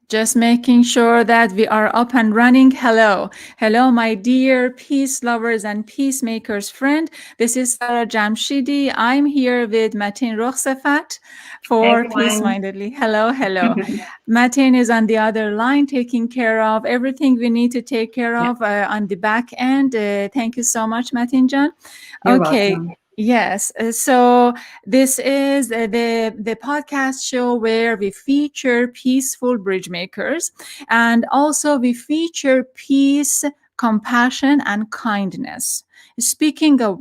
Just making sure that we are up and running. Hello. Hello, my dear peace lovers and peacemakers friend. This is Sara Jamshidi. I'm here with Matin Roxafat Hey for Peace everyone. Mindedly. Hello, hello. Matin is on the other line taking care of everything we need to take care Yeah, of on the back end. Thank you so much, Matin John. you're Okay. welcome. Yes. So this is the podcast show where we feature peaceful bridge makers, and also we feature peace, compassion, and kindness. Speaking of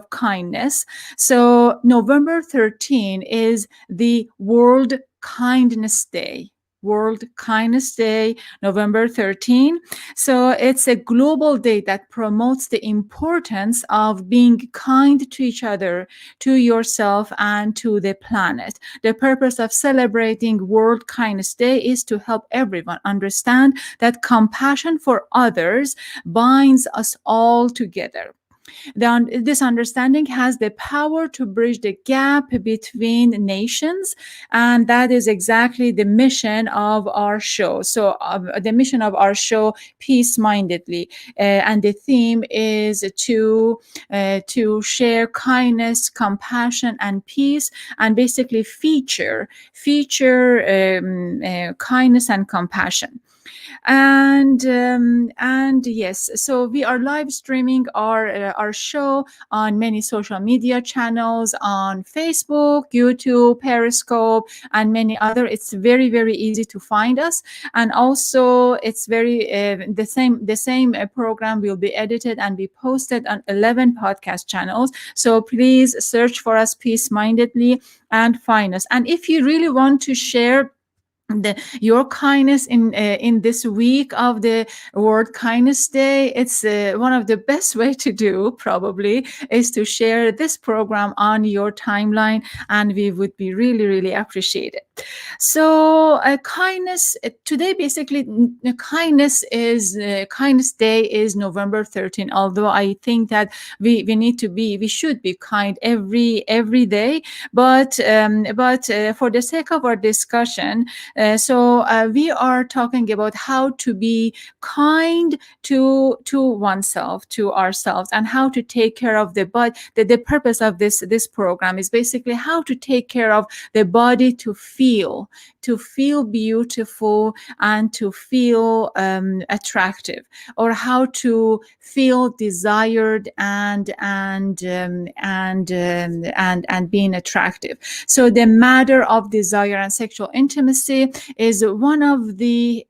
kindness, so November 13 is the World Kindness Day. World Kindness Day, November 13. So it's a global day that promotes the importance of being kind to each other, to yourself, and to the planet. The purpose of celebrating World Kindness Day is to help everyone understand that compassion for others binds us all together. This understanding has the power to bridge the gap between nations, and that is exactly the mission of our show. So, the mission of our show, Peace Mindedly, and the theme is to share kindness, compassion, and peace, and basically feature kindness and compassion. And yes, so we are live streaming our show on many social media channels, on Facebook, YouTube, Periscope, and many other. It's very easy to find us, and also it's very the same program will be edited and be posted on 11 podcast channels. So please search for us Peace Mindedly and find us. And if you really want to share your kindness in this week of the World Kindness Day, it's one of the best way to do probably is to share this program on your timeline, and we would be really appreciated. So kindness today, basically, kindness day is November 13, although I think that we should be kind every day, but for the sake of our discussion, we are talking about how to be kind to oneself, to ourselves, and how to take care of the body. The purpose of this program is basically how to take care of the body to feel beautiful and to feel attractive, or how to feel desired and being attractive. So the matter of desire and sexual intimacy is one of the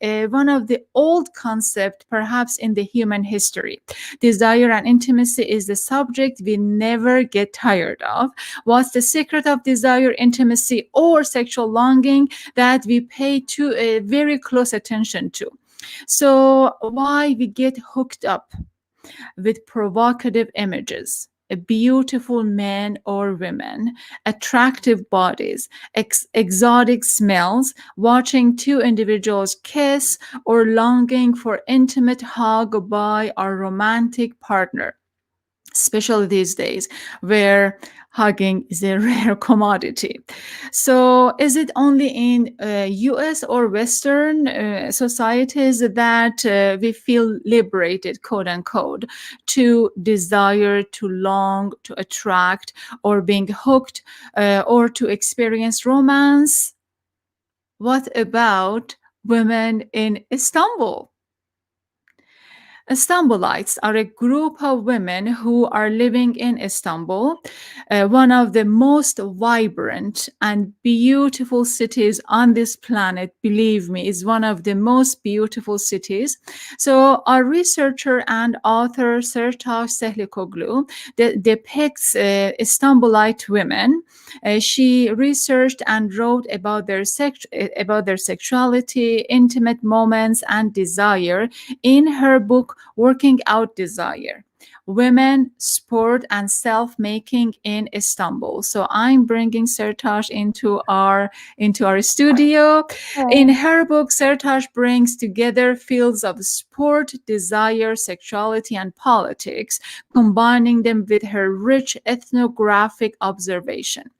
old concept perhaps in the human history. Desire and intimacy is the subject we never get tired of. What's the secret of desire, intimacy, or sexual longing that we pay to a very close attention to? So why we get hooked up with provocative images, beautiful men or women, attractive bodies, exotic smells, watching two individuals kiss, or longing for intimate hug by our romantic partner, especially these days where hugging is a rare commodity. So is it only in US or Western societies that we feel liberated, quote unquote, to desire, to long, to attract, or being hooked, or to experience romance? What about women in Istanbul? Istanbulites are a group of women who are living in Istanbul, one of the most vibrant and beautiful cities on this planet. Believe me, is one of the most beautiful cities. So, our researcher and author Sertaç depicts Istanbulite women. She researched and wrote about their sexuality, intimate moments, and desire in her book Working Out Desire: Women, Sport, and Self-Making in Istanbul. So I'm bringing Sertaç into our studio. In her book, Sertaç brings together fields of sport, desire, sexuality, and politics, combining them with her rich ethnographic observation.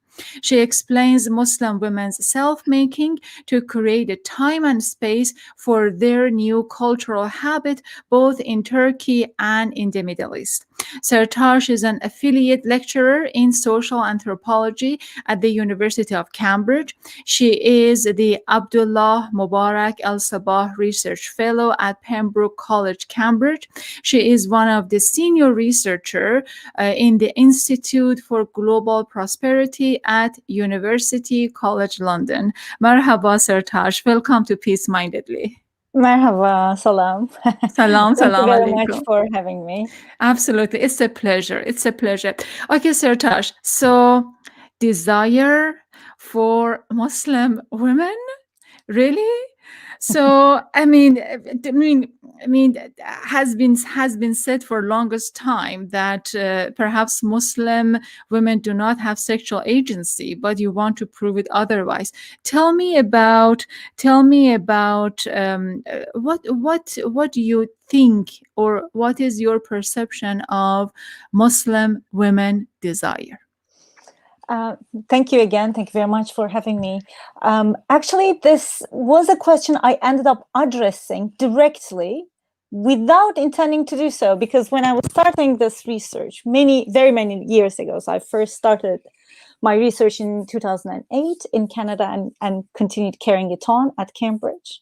She explains Muslim women's self-making to create a time and space for their new cultural habit, both in Turkey and in the Middle East. Sertaç is an affiliate lecturer in social anthropology at the University of Cambridge. She is the Abdullah Mubarak El Sabah Research Fellow at Pembroke College, Cambridge. She is one of the senior researchers in the Institute for Global Prosperity at University College London. Merhaba Sertaç. Welcome to Peace Mindedly. Merhaba, salam. Salam, Thank you salam very much alaikum. for having me. Absolutely. It's a pleasure. It's a pleasure. Okay, Sertaç. So, desire for Muslim women? Really? So, has been said for longest time that perhaps Muslim women do not have sexual agency, but you want to prove it otherwise. Tell me about what do you think, or what is your perception of Muslim women desire? Thank you again. Thank you very much for having me. Actually, this was a question I ended up addressing directly without intending to do so, because when I was starting this research very many years ago, so I first started my research in 2008 in Canada and continued carrying it on at Cambridge.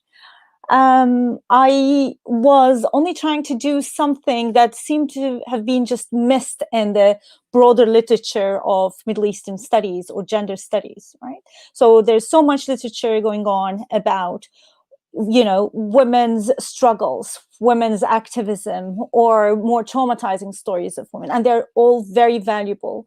I was only trying to do something that seemed to have been just missed in the broader literature of Middle Eastern studies or gender studies, right? So there's so much literature going on about, women's struggles, women's activism, or more traumatizing stories of women, and they're all very valuable.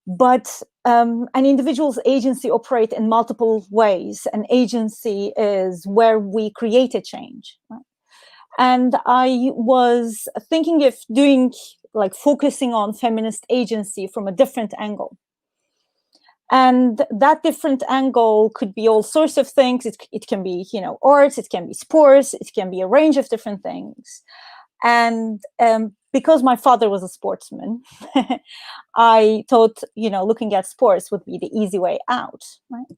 But an individual's agency operates in multiple ways. An agency is where we create a change. Right? And I was thinking of focusing on feminist agency from a different angle. And that different angle could be all sorts of things. It can be, arts, it can be sports, it can be a range of different things. And because my father was a sportsman, I thought, looking at sports would be the easy way out, right?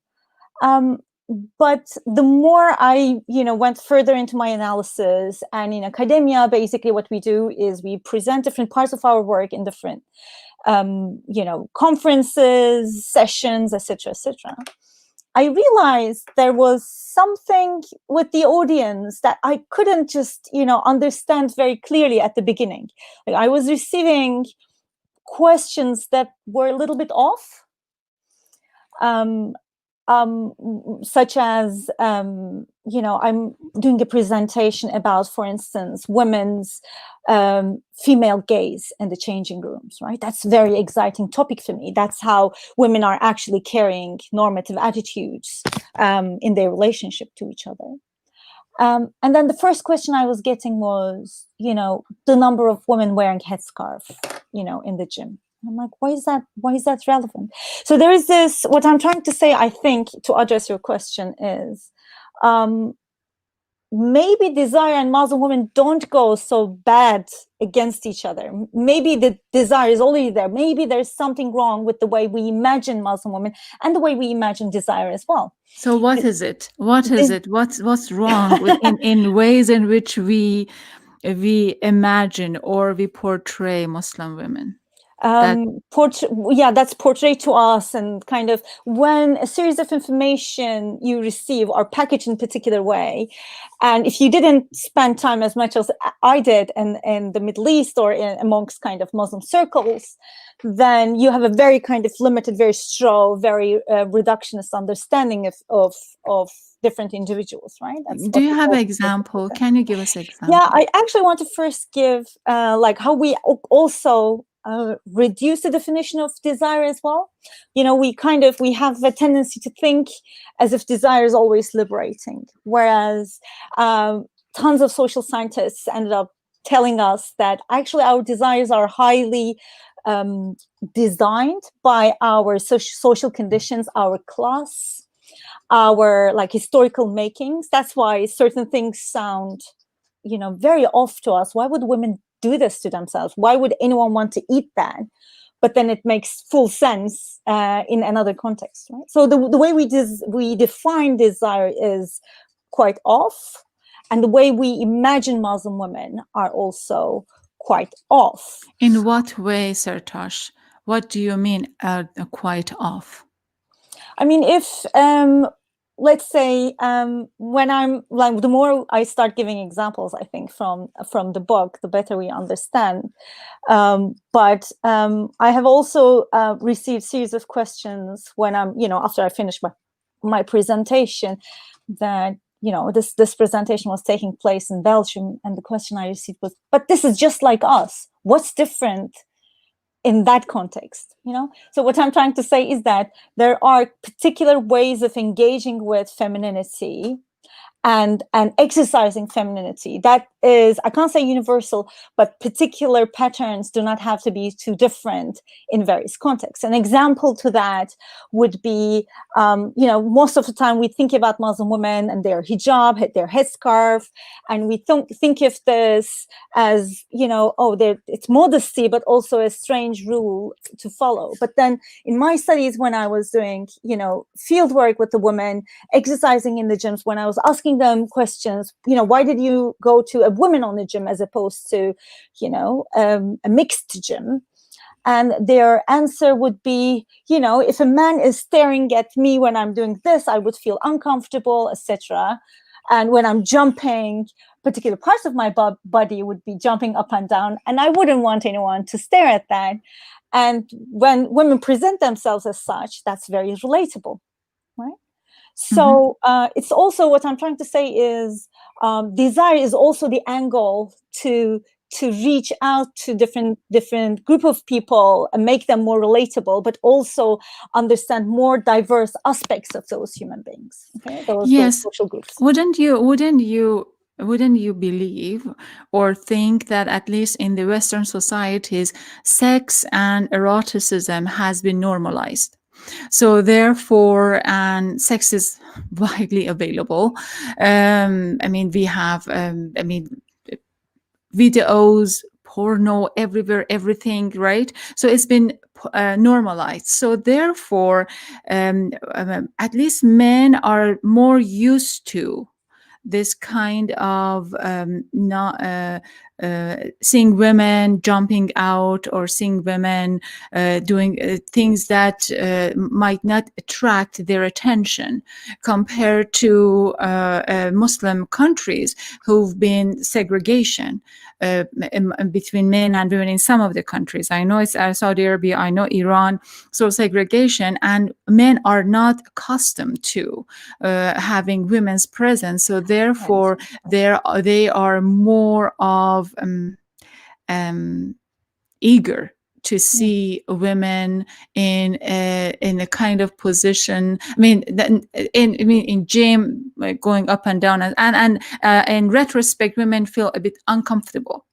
But the more I, went further into my analysis, and in academia, basically what we do is we present different parts of our work in different, conferences, sessions, etc., etc. I realized there was something with the audience that I couldn't just, understand very clearly at the beginning. Like, I was receiving questions that were a little bit off, such as, I'm doing a presentation about, for instance, women's female gaze in the changing rooms, right? That's a very exciting topic for me. That's how women are actually carrying normative attitudes in their relationship to each other. And then the first question I was getting was, the number of women wearing headscarf, in the gym. I'm like, why is that relevant? So there is this, what I'm trying to say, I think, to address your question is, maybe desire and Muslim women don't go so bad against each other. Maybe the desire is already there. Maybe there's something wrong with the way we imagine Muslim women and the way we imagine desire as well. So what is it? What is it? What's wrong in ways in which we imagine or we portray Muslim women? That's portrayed to us, and kind of when a series of information you receive are packaged in a particular way, and if you didn't spend time as much as I did in the Middle East or amongst kind of Muslim circles, then you have a very kind of limited, very straw, very reductionist understanding of different individuals, right? Do you have an example? Can you give us an example? Yeah, I actually want to first give how we also reduce the definition of desire as well. We have a tendency to think as if desire is always liberating, whereas tons of social scientists ended up telling us that actually our desires are highly designed by our social conditions, our class, our historical makings. That's why certain things sound, very off to us. Why would women do this to themselves? Why would anyone want to eat that? but then it makes full sense in another context, right? So the way we define desire is quite off, and the way we imagine Muslim women are also quite off. In what way, Sertaç? What do you mean quite off? I mean, if let's say when I'm like, the more I start giving examples, I think from the book, the better we understand. But I have also received series of questions when I'm, after I finish my presentation, that this presentation was taking place in Belgium, and the question I received was, "But this is just like us. What's different in that context?" So what I'm trying to say is that there are particular ways of engaging with femininity and exercising femininity that is, I can't say universal, but particular patterns do not have to be too different in various contexts. An example to that would be, most of the time we think about Muslim women and their hijab, their headscarf, and we think of this as, it's modesty, but also a strange rule to follow. But then in my studies, when I was doing, field work with the women, exercising in the gyms, when I was asking them questions, why did you go to a women on the gym as opposed to, a mixed gym? And their answer would be, if a man is staring at me when I'm doing this, I would feel uncomfortable, etc. And when I'm jumping, particular parts of my body would be jumping up and down, and I wouldn't want anyone to stare at that. And when women present themselves as such, that's very relatable, right? So it's also, what I'm trying to say is, desire is also the angle to reach out to different group of people and make them more relatable, but also understand more diverse aspects of those human beings. Okay, those social groups. Wouldn't you believe or think that at least in the Western societies, sex and eroticism has been normalized? So therefore, and sex is widely available. We have, videos, porno everywhere, everything, right? So it's been normalized. So therefore, at least men are more used to this kind of not seeing women jumping out or seeing women doing things that might not attract their attention, compared to Muslim countries who've been segregation between men and women in some of the countries. I know it's Saudi Arabia, I know Iran, so segregation, and men are not accustomed to having women's presence. So therefore, they are more of eager to see women in a kind of position. In gym, like going up and down, and in retrospect, women feel a bit uncomfortable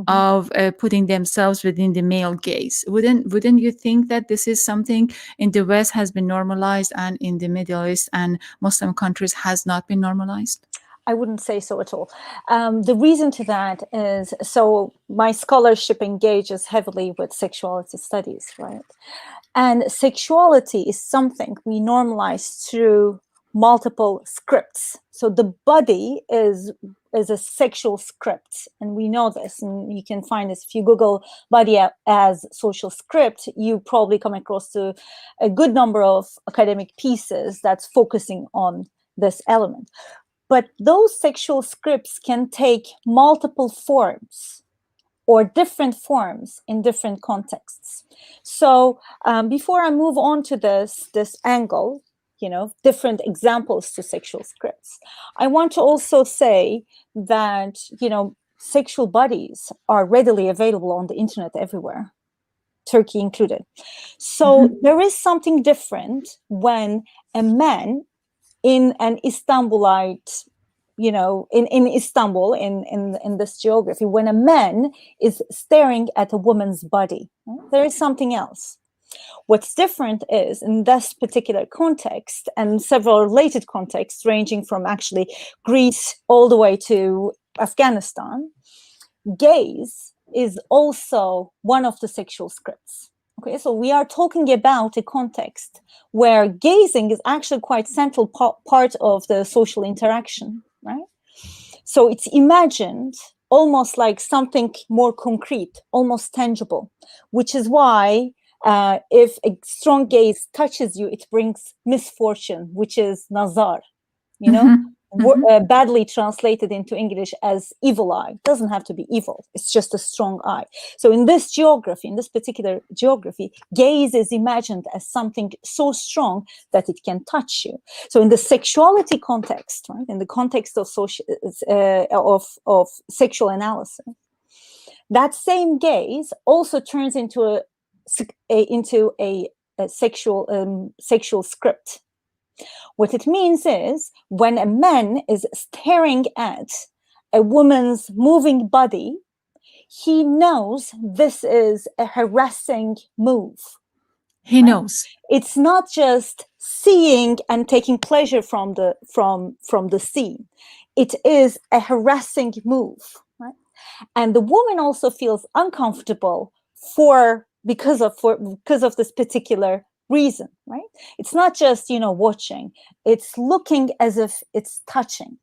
of putting themselves within the male gaze. Wouldn't you think that this is something in the West has been normalized, and in the Middle East and Muslim countries has not been normalized? I wouldn't say so at all. The reason to that is, so my scholarship engages heavily with sexuality studies, right? And sexuality is something we normalize through multiple scripts. So the body is a sexual script, and we know this, and you can find this if you Google body as social script. You probably come across to a good number of academic pieces that's focusing on this element. But those sexual scripts can take multiple forms or different forms in different contexts. So before I move on to this angle, different examples to sexual scripts, I want to also say that, sexual bodies are readily available on the internet everywhere, Turkey included. So there is something different when a man in an Istanbulite, in Istanbul, in this geography, when a man is staring at a woman's body, there is something else. What's different is, in this particular context and several related contexts ranging from actually Greece all the way to Afghanistan, gaze is also one of the sexual scripts. Okay, so we are talking about a context where gazing is actually quite central part of the social interaction, right? So it's imagined almost like something more concrete, almost tangible, which is why if a strong gaze touches you, it brings misfortune, which is nazar, you know, badly translated into English as evil eye. It doesn't have to be evil. It's just a strong eye. So in this geography, in this particular geography, gaze is imagined as something so strong that it can touch you. So in the sexuality context, right, in the context of of sexual analysis, that same gaze also turns into a sexual script. What it means is when a man is staring at a woman's moving body, he knows this is a harassing move. He knows. It's not just seeing and taking pleasure from the scene. It is a harassing move, right? And the woman also feels uncomfortable because of this particular reason, right? It's not just, watching, it's looking as if it's touching.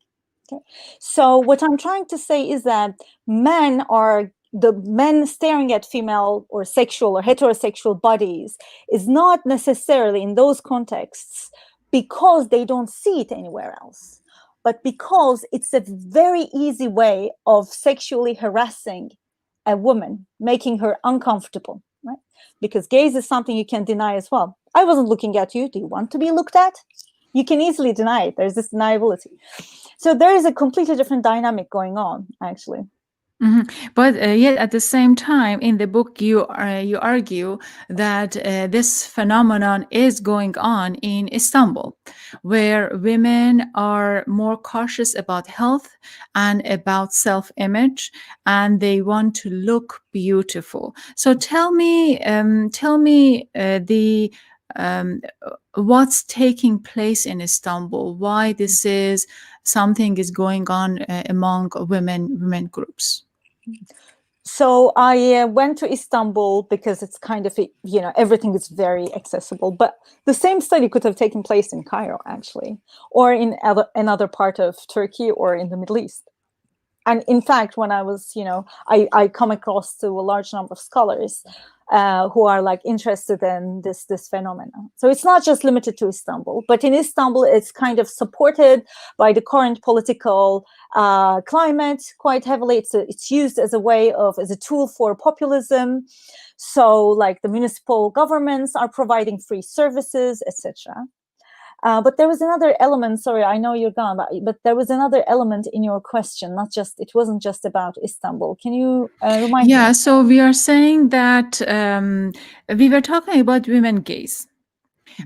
Okay. So what I'm trying to say is that the men staring at female or sexual or heterosexual bodies is not necessarily in those contexts because they don't see it anywhere else, but because it's a very easy way of sexually harassing a woman, making her uncomfortable, right? Because gaze is something you can deny as well. I wasn't looking at you. Do you want to be looked at? You can easily deny it. There's this deniability. So there is a completely different dynamic going on, actually. But yet, at the same time, in the book, you argue that this phenomenon is going on in Istanbul, where women are more cautious about health and about self-image, and they want to look beautiful. So tell me the what's taking place in Istanbul? Why this is something is going on among women groups? So I went to Istanbul because it's kind of, everything is very accessible. But the same study could have taken place in Cairo, actually, or in another part of Turkey or in the Middle East. And in fact, when I was, I come across to a large number of scholars who are like interested in this phenomenon. So it's not just limited to Istanbul, but in Istanbul, it's kind of supported by the current political climate quite heavily. It's used as a tool for populism. So like the municipal governments are providing free services, etc. But there was another element. Sorry, I know you're gone, but there was another element in your question. It wasn't just about Istanbul. Can you remind me? Yeah, so we are saying that we were talking about women gaze.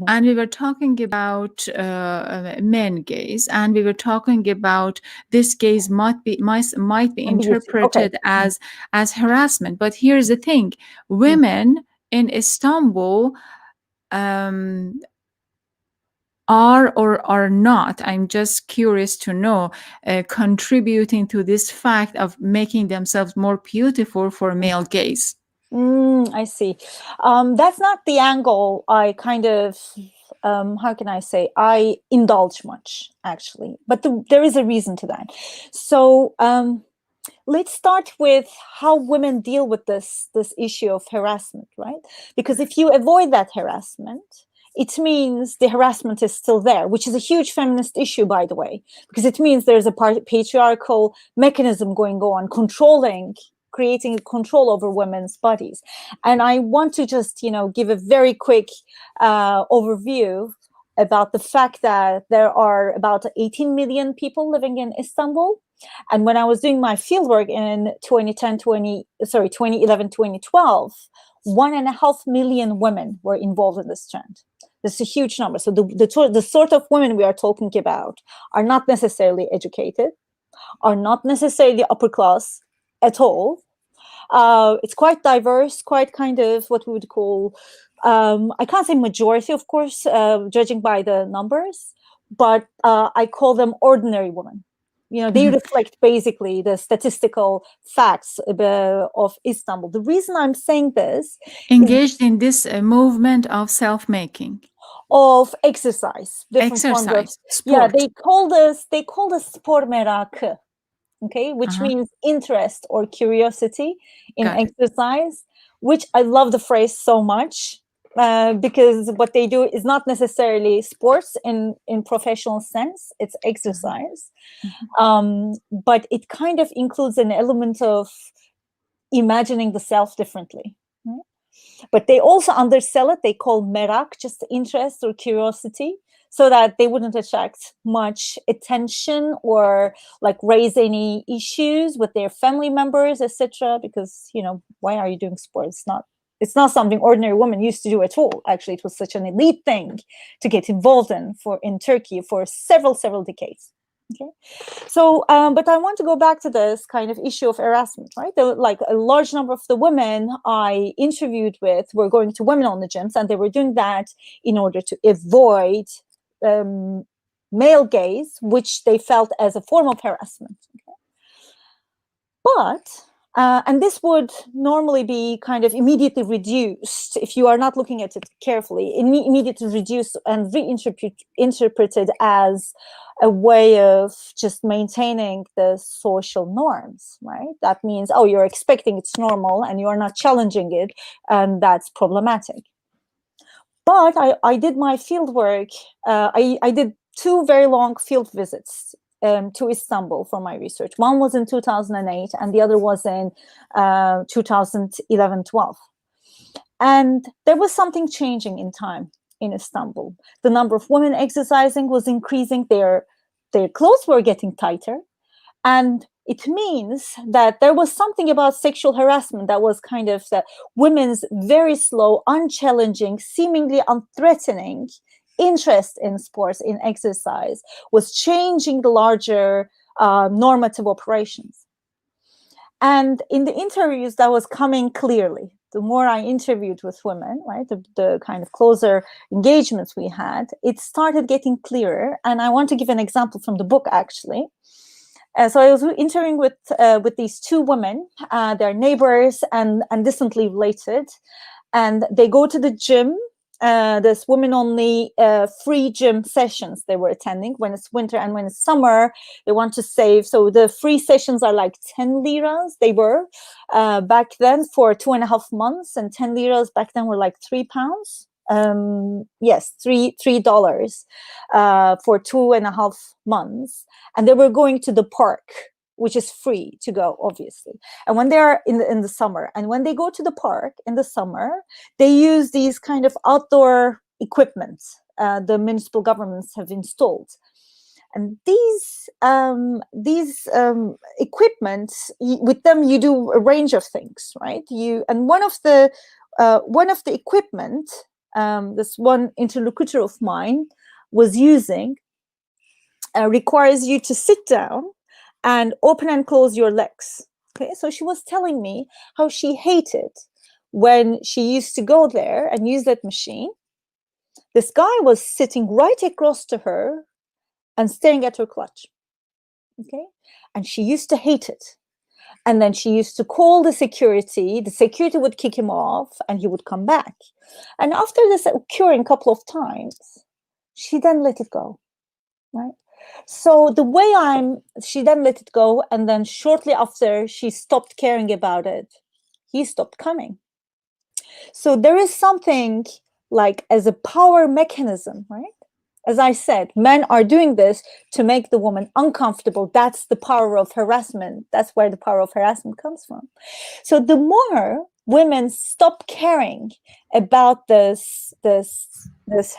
And we were talking about men gaze, and we were talking about this gaze might be interpreted as harassment. But here's the thing: women in Istanbul are or are not, I'm just curious to know, contributing to this fact of making themselves more beautiful for male gaze. I see. That's not the angle I kind of, how can I say, I indulge much, actually. But there is a reason to that. So let's start with how women deal with this issue of harassment, right? Because if you avoid that harassment, it means the harassment is still there, which is a huge feminist issue, by the way, because it means there's a patriarchal mechanism going on, creating control over women's bodies. And I want to just, give a very quick overview about the fact that there are about 18 million people living in Istanbul. And when I was doing my fieldwork in 2011, 2012, 1.5 million women were involved in this trend. This is a huge number. So the sort of women we are talking about are not necessarily educated, are not necessarily upper class at all. It's quite diverse, quite kind of what we would call, I can't say majority, of course, judging by the numbers, but I call them ordinary women. They reflect basically the statistical facts of Istanbul. The reason I'm saying this is Engaged in this movement of self-making, of exercise, different forms of, exercise, sport. they call this spor merakı, okay, which Uh-huh. means interest or curiosity in Got it. exercise, which I love the phrase so much. Because what they do is not necessarily sports in professional sense, it's exercise. But it kind of includes an element of imagining the self differently. But they also undersell it. They call merak just interest or curiosity, so that they wouldn't attract much attention or like raise any issues with their family members, etc. Because why are you doing sports? It's not something ordinary women used to do at all. Actually, it was such an elite thing to get involved in Turkey for several decades. Okay, so but I want to go back to this kind of issue of harassment, right? Like a large number of the women I interviewed with were going to women only gyms, and they were doing that in order to avoid male gaze, which they felt as a form of harassment. Okay? But and this would normally be kind of immediately reduced if you are not looking at it carefully, immediately reduced and reinterpreted as a way of just maintaining the social norms, right? That means, oh, you're expecting it's normal and you're not challenging it, and that's problematic. But I did my field work. I did 2 very long field visits to Istanbul for my research. One was in 2008 and the other was in 2011-12. And there was something changing in time in Istanbul. The number of women exercising was increasing. Their clothes were getting tighter. And it means that there was something about sexual harassment that was kind of the women's very slow, unchallenging, seemingly unthreatening interest in sports, in exercise, was changing the larger normative operations. And in the interviews, that was coming clearly. The more I interviewed with women, right, the kind of closer engagements we had, it started getting clearer. And I want to give an example from the book, actually. So I was interviewing with these 2 women. They're neighbors and distantly related. And they go to the gym. There's women-only free gym sessions they were attending when it's winter, and when it's summer, they want to save. So the free sessions are like 10 liras. They were back then for 2.5 months, and 10 liras back then were like £3. Yes, $3 for 2.5 months, and they were going to the park, which is free to go, obviously. And when they are in the summer, and when they go to the park in the summer, they use these kind of outdoor equipment the municipal governments have installed. And these equipment, with them you do a range of things, right? And one of the equipment this one interlocutor of mine was using requires you to sit down and open and close your legs. Okay, so she was telling me how she hated when she used to go there and use that machine. This guy was sitting right across to her and staring at her clutch. Okay, and she used to hate it. And then she used to call the security would kick him off, and he would come back. And after this occurring a couple of times, she then let it go, right? So the way she then let it go, and then shortly after she stopped caring about it, he stopped coming. So there is something like as a power mechanism, right? As I said, men are doing this to make the woman uncomfortable. That's the power of harassment. That's where the power of harassment comes from. So the more women stop caring about this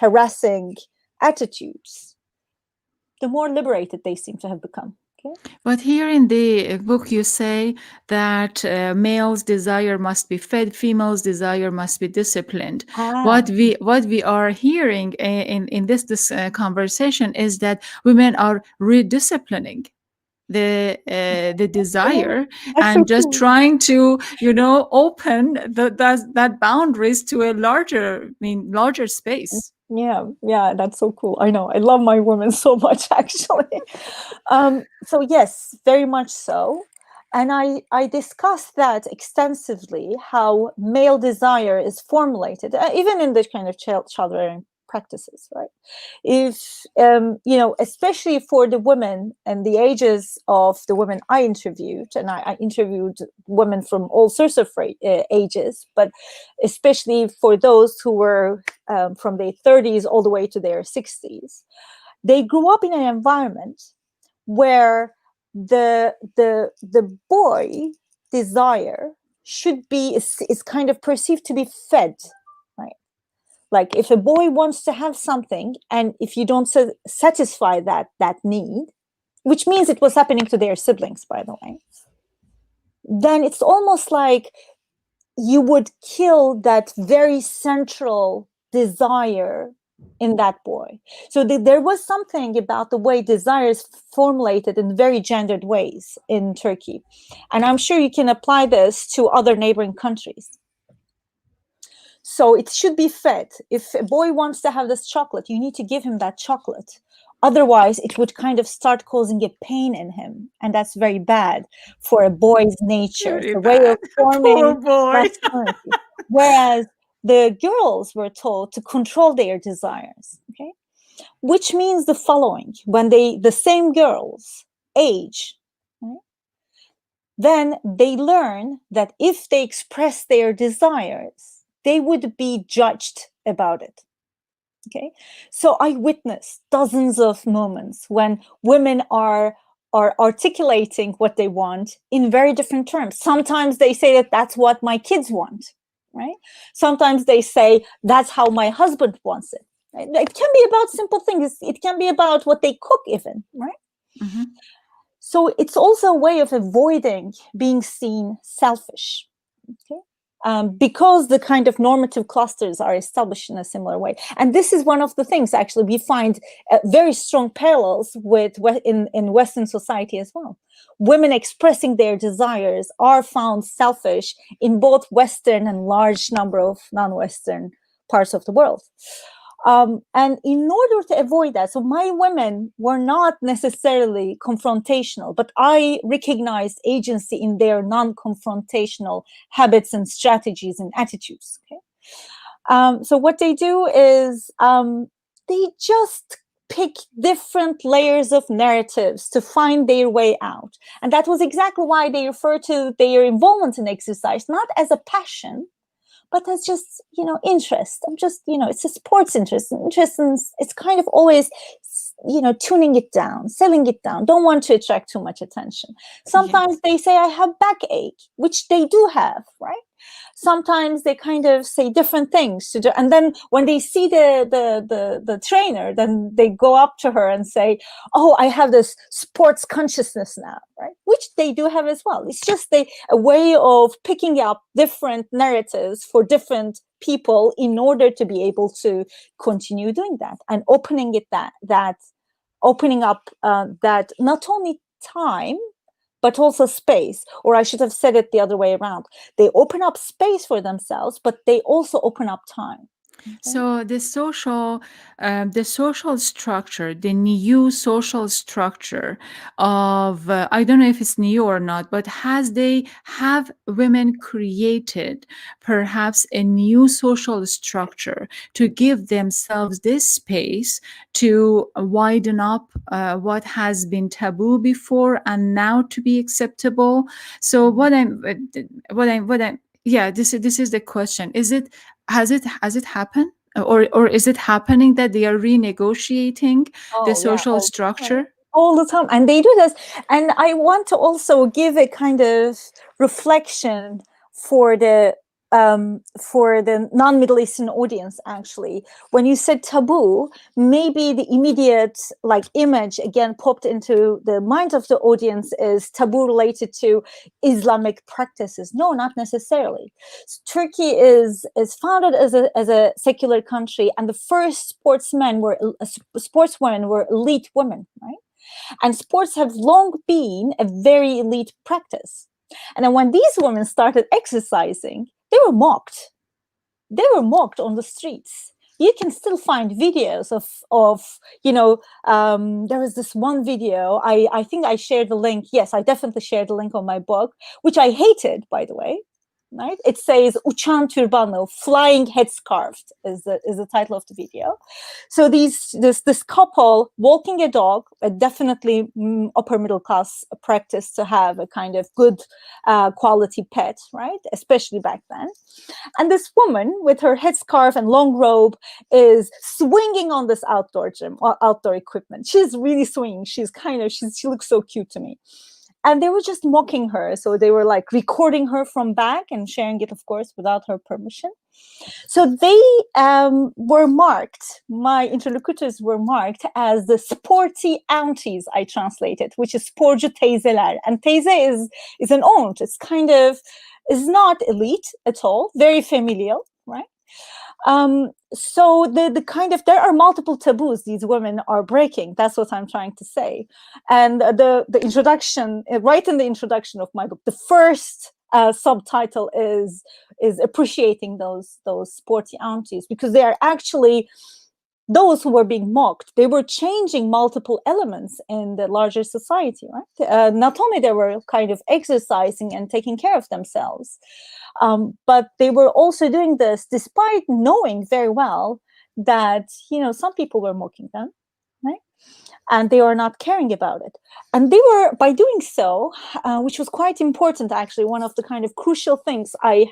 harassing attitudes, the more liberated they seem to have become. Okay? But here in the book, you say that male's desire must be fed, female's desire must be disciplined. What we are hearing in this conversation is that women are redisciplining the desire, That's so and just cool. trying to open that boundaries to a larger space. Yeah, that's so cool. I know. I love my women so much, actually. So yes, very much so. And I discussed that extensively, how male desire is formulated, even in the kind of child-rearing practices, right? If especially for the women and the ages of the women I interviewed, and I interviewed women from all sorts of ages, but especially for those who were from their 30s all the way to their 60s, they grew up in an environment where the boy desire should be is kind of perceived to be fed, right? Like if a boy wants to have something, and if you don't satisfy that need, which means it was happening to their siblings, by the way, then it's almost like you would kill that very central desire in that boy. So there was something about the way desire is formulated in very gendered ways in Turkey. And I'm sure you can apply this to other neighboring countries. So it should be fed. If a boy wants to have this chocolate, you need to give him that chocolate. Otherwise, it would kind of start causing a pain in him. And that's very bad for a boy's nature. Very It's a way of bad. Poor forming boy. masculinity. Whereas the girls were told to control their desires. Okay. Which means the following: when the same girls age, right, then they learn that if they express their desires, they would be judged about it. Okay, so I witnessed dozens of moments when women are articulating what they want in very different terms. Sometimes they say that that's what my kids want, right? Sometimes they say that's how my husband wants it. Right? It can be about simple things. It can be about what they cook, even, right? Mm-hmm. So it's also a way of avoiding being seen selfish. Okay. Because the kind of normative clusters are established in a similar way. And this is one of the things, actually, we find very strong parallels with in Western society as well. Women expressing their desires are found selfish in both Western and large number of non-Western parts of the world. And in order to avoid that, so my women were not necessarily confrontational, but I recognized agency in their non-confrontational habits and strategies and attitudes. Okay? So what they do is they just pick different layers of narratives to find their way out. And that was exactly why they refer to their involvement in exercise, not as a passion, but as just, interest. I'm just, it's a sports interest. It's kind of always, tuning it down, selling it down, don't want to attract too much attention. Sometimes they say I have backache, which they do have, right? Sometimes they kind of say different things to do, and then when they see the trainer, then they go up to her and say, "Oh, I have this sports consciousness now," right? Which they do have as well. It's just a way of picking up different narratives for different people in order to be able to continue doing that and opening it opening up that not only time, but also space, or I should have said it the other way around. They open up space for themselves, but they also open up time. Okay? So the social structure, the new social structure of, I don't know if it's new or not, but have women created perhaps a new social structure to give themselves this space to widen up what has been taboo before and now to be acceptable? So this is the question. Has it happened, or is it happening that they are renegotiating the Yeah, social structure? all the time, and they do this. And I want to also give a kind of reflection for the non-Middle Eastern audience. Actually, when you said taboo, maybe the immediate image again popped into the mind of the audience is taboo related to Islamic practices. No, not necessarily. Turkey is founded as a secular country, and the first sportswomen were elite women, right? And sports have long been a very elite practice. And then when these women started exercising, they were mocked. They were mocked on the streets. You can still find videos of there was this one video. I think I shared the link. Yes, I definitely shared the link on my book, which I hated, by the way. Right? It says "Uçan türbanlı," flying headscarf is the title of the video. So this couple walking a dog, definitely upper middle class practice to have a kind of good quality pet, right? Especially back then. And this woman with her headscarf and long robe is swinging on this outdoor gym or outdoor equipment. She's really swinging. She looks so cute to me. And they were just mocking her. So they were like recording her from back and sharing it, of course, without her permission. So they were marked, my interlocutors were marked as the sporty aunties, I translated, which is sporcu teyzeler. And teyze is an aunt. It's kind of, is not elite at all, very familial, right? So the kind of, there are multiple taboos these women are breaking. That's what I'm trying to say. And the introduction, right in the introduction of my book, the first subtitle is appreciating those sporty aunties, because they are actually those who were being mocked. They were changing multiple elements in the larger society, right? Not only they were kind of exercising and taking care of themselves, but they were also doing this despite knowing very well that, some people were mocking them, right? And they were not caring about it. And they were, by doing so, which was quite important, actually, one of the kind of crucial things I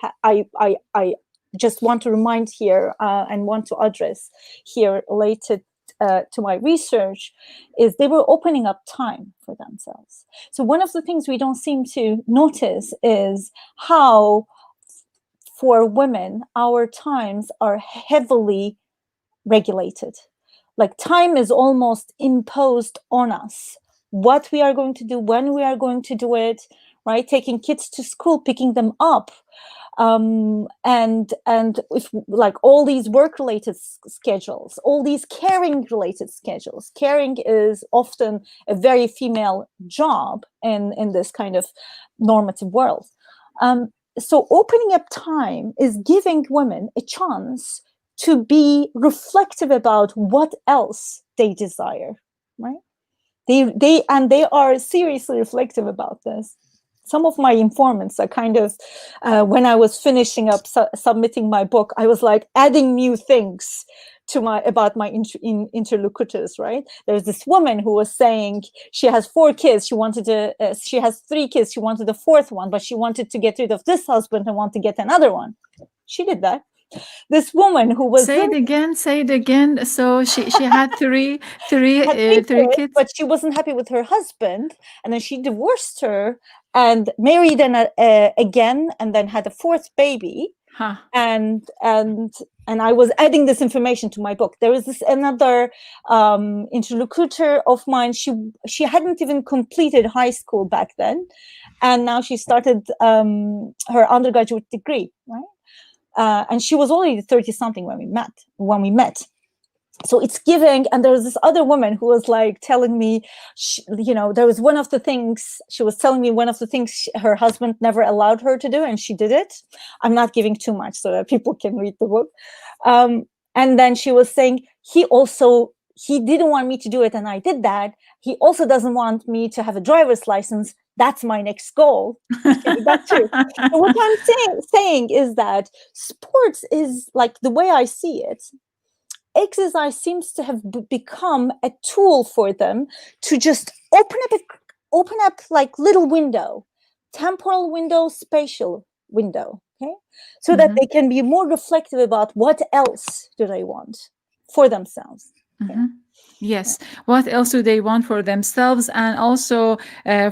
just want to remind here and want to address here related to my research, is they were opening up time for themselves. So one of the things we don't seem to notice is how, for women, our times are heavily regulated. Like, time is almost imposed on us. What we are going to do, when we are going to do it, right? Taking kids to school, picking them up. And if, like, all these work-related schedules, all these caring-related schedules. Caring is often a very female job in this kind of normative world. So opening up time is giving women a chance to be reflective about what else they desire, right? They are seriously reflective about this. Some of my informants are kind of, when I was finishing up submitting my book, I was like adding new things to about my interlocutors, right? There's this woman who was saying she has 4 kids. She has 3 kids. She wanted the 4th one, but she wanted to get rid of this husband and want to get another one. She did that. This woman who was say it again. So she had three kids, but she wasn't happy with her husband, and then she divorced her and married again, and then had a 4th baby. huh? And I was adding this information to my book. There was this another interlocutor of mine. She hadn't even completed high school back then, and now she started her undergraduate degree, right? And she was already 30-something when we met. So it's giving. And there was this other woman who was like telling me, there was one of the things she was telling me, one of the things her husband never allowed her to do, and she did it. I'm not giving too much so that people can read the book. And then she was saying, he didn't want me to do it, and I did that. He also doesn't want me to have a driver's license. That's my next goal. That's true. So what I'm saying is that sports is, like, the way I see it, exercise seems to have become a tool for them to just open up like little window, temporal window, spatial window, okay? So that they can be more reflective about what else do they want for themselves. Okay? Yes. What else do they want for themselves, and also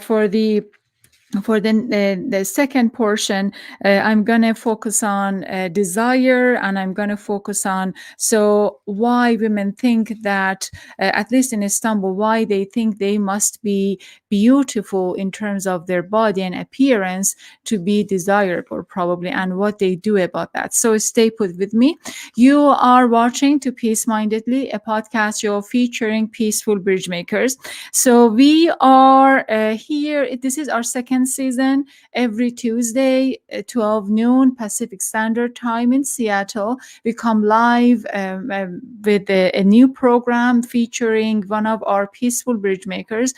for the for the second portion, I'm going to focus on desire, and I'm going to focus on so why women think that, at least in Istanbul, why they think they must be beautiful in terms of their body and appearance to be desirable, probably, and what they do about that. So stay put with me. You are watching To Peace Mindedly, a podcast show featuring peaceful bridge makers. So we are here. This is our second season. Every Tuesday, 12 noon Pacific Standard Time in Seattle, we come live with a new program featuring one of our peaceful bridge makers.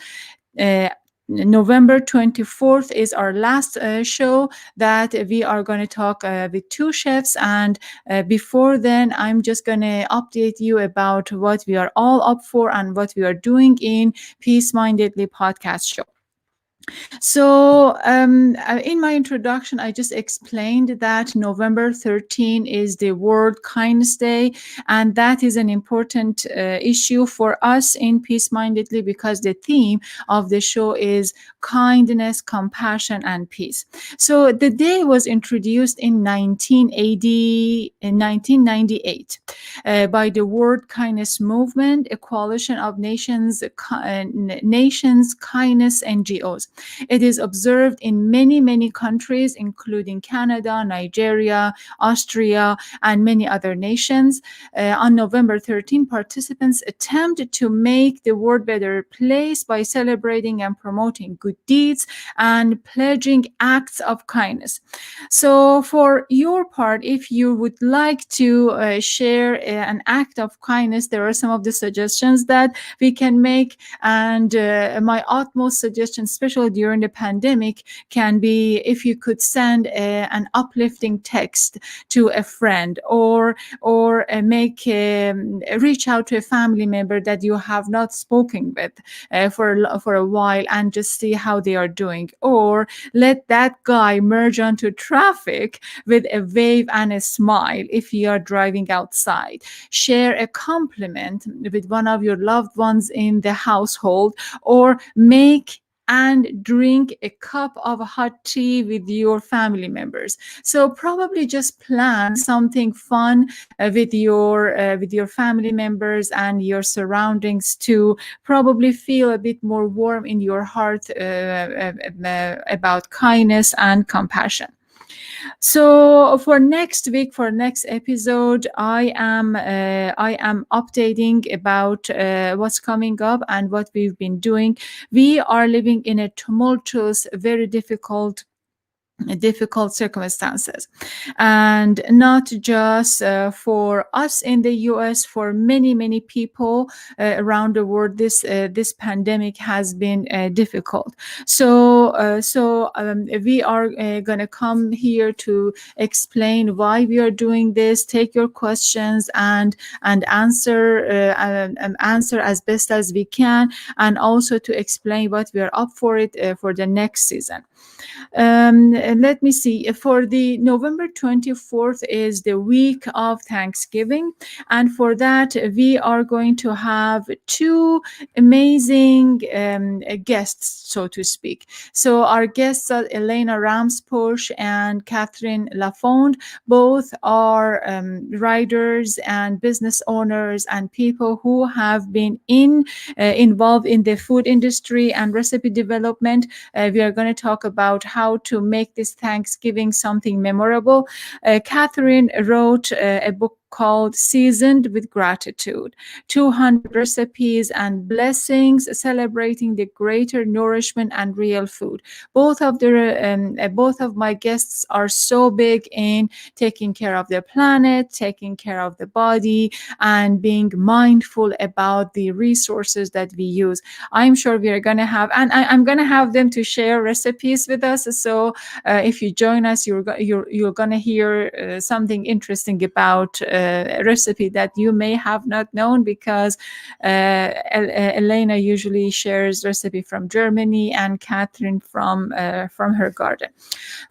November 24th is our last show that we are going to talk with two chefs. And before then, I'm just going to update you about what we are all up for and what we are doing in Peace Mindedly podcast show. So, in my introduction, I just explained that November 13 is the World Kindness Day, and that is an important issue for us in Peace Mindedly because the theme of the show is kindness, compassion, and peace. So, the day was introduced in 1998 by the World Kindness Movement, a coalition of nations kindness NGOs. It is observed in many, many countries, including Canada, Nigeria, Austria, and many other nations. On November 13, participants attempted to make the world a better place by celebrating and promoting good deeds and pledging acts of kindness. So, for your part, if you would like to share an act of kindness, there are some of the suggestions that we can make. And my utmost suggestion, especially during the pandemic, can be if you could send an uplifting text to a friend, or reach out to a family member that you have not spoken with for a while, and just see how they are doing, or let that guy merge onto traffic with a wave and a smile if you are driving outside. Share a compliment with one of your loved ones in the household, or make and drink a cup of hot tea with your family members. So probably just plan something fun with your family members and your surroundings to probably feel a bit more warm in your heart about kindness and compassion. So for next week, for next episode, I am updating about what's coming up and what we've been doing. We are living in a tumultuous, very difficult circumstances, and not just for us in the US, for many people around the world. This pandemic has been difficult. So we are going to come here to explain why we are doing this, take your questions, and answer as best as we can, and also to explain what we are up for it for the next season. Let me see. For the November 24th is the week of Thanksgiving. And for that, we are going to have two amazing guests, so to speak. So our guests are Elena Ramspush and Catherine Lafond. Both are writers and business owners and people who have been involved in the food industry and recipe development. We are going to talk about how to make this Thanksgiving something memorable. Catherine wrote a book called Seasoned with Gratitude, 200 recipes and blessings celebrating the greater nourishment and real food. Both of my guests are so big in taking care of the planet, taking care of the body, and being mindful about the resources that we use. I'm sure we are going to have, and I'm going to have them to share recipes with us. So if you join us, you're going to hear something interesting about recipe that you may have not known, because Elena usually shares recipe from Germany and Catherine from her garden.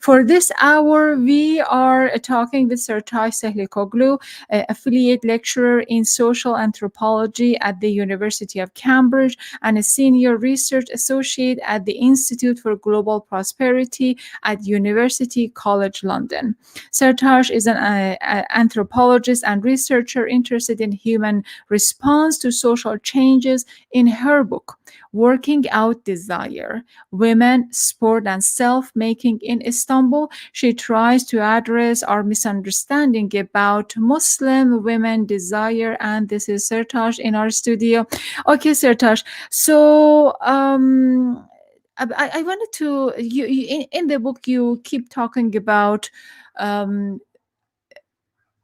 For this hour, we are talking with Sertaç Sehlikoglu, affiliate lecturer in social anthropology at the University of Cambridge and a senior research associate at the Institute for Global Prosperity at University College London. Sertaç is an anthropologist and researcher interested in human response to social changes. In her book, Working Out Desire, Women, Sport and Self-Making in Istanbul, she tries to address our misunderstanding about Muslim women desire. And this is Sertaç in our studio. Okay, Sertaç. So I wanted to, in the book, you keep talking about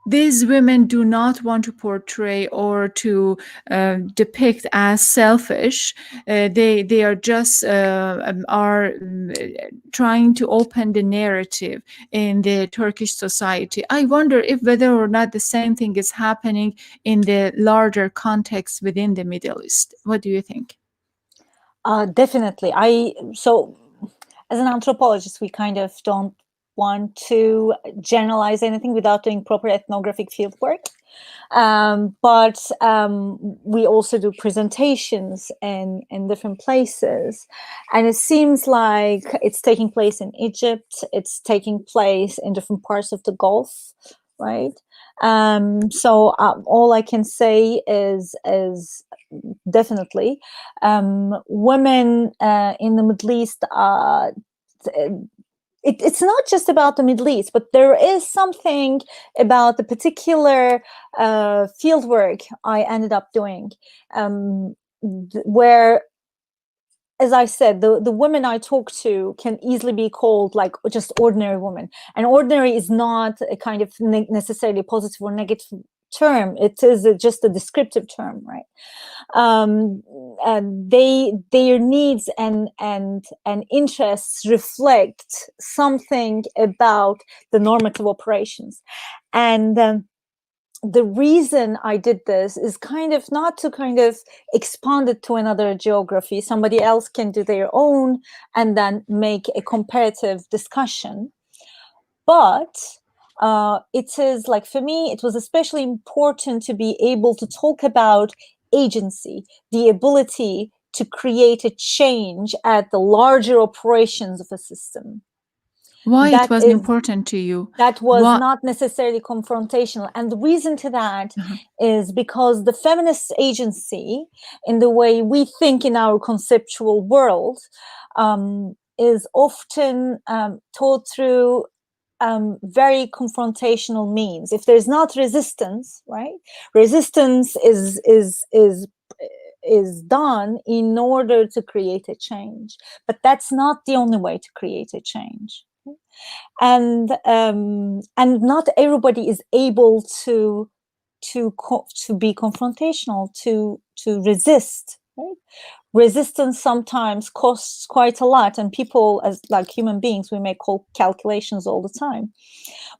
these women do not want to portray or to depict as selfish. They are just trying to open the narrative in the Turkish society. I wonder if whether or not the same thing is happening in the larger context within the Middle East. What do you think? Definitely. So as an anthropologist, we kind of don't want to generalize anything without doing proper ethnographic fieldwork. But we also do presentations in different places. And it seems like it's taking place in Egypt. It's taking place in different parts of the Gulf, right? So all I can say is definitely women in the Middle East, it's not just about the Middle East, but there is something about the particular fieldwork I ended up doing, where, as I said, the women I talk to can easily be called like just ordinary women. And ordinary is not a kind of necessarily positive or negative term. It is just a descriptive term, right? Their needs and interests reflect something about the normative operations. And the reason I did this is kind of not to kind of expand it to another geography. Somebody else can do their own and then make a comparative discussion. But it is like, for me, it was especially important to be able to talk about agency, the ability to create a change at the larger operations of a system. Why it was important to you? That was not necessarily confrontational. And the reason to that is because the feminist agency, in the way we think in our conceptual world, is often taught through very confrontational means. If there's not resistance, right? Resistance is done in order to create a change, but that's not the only way to create a change. And not everybody is able to be confrontational, to resist, right? Resistance sometimes costs quite a lot, and people, as like human beings, we make calculations all the time.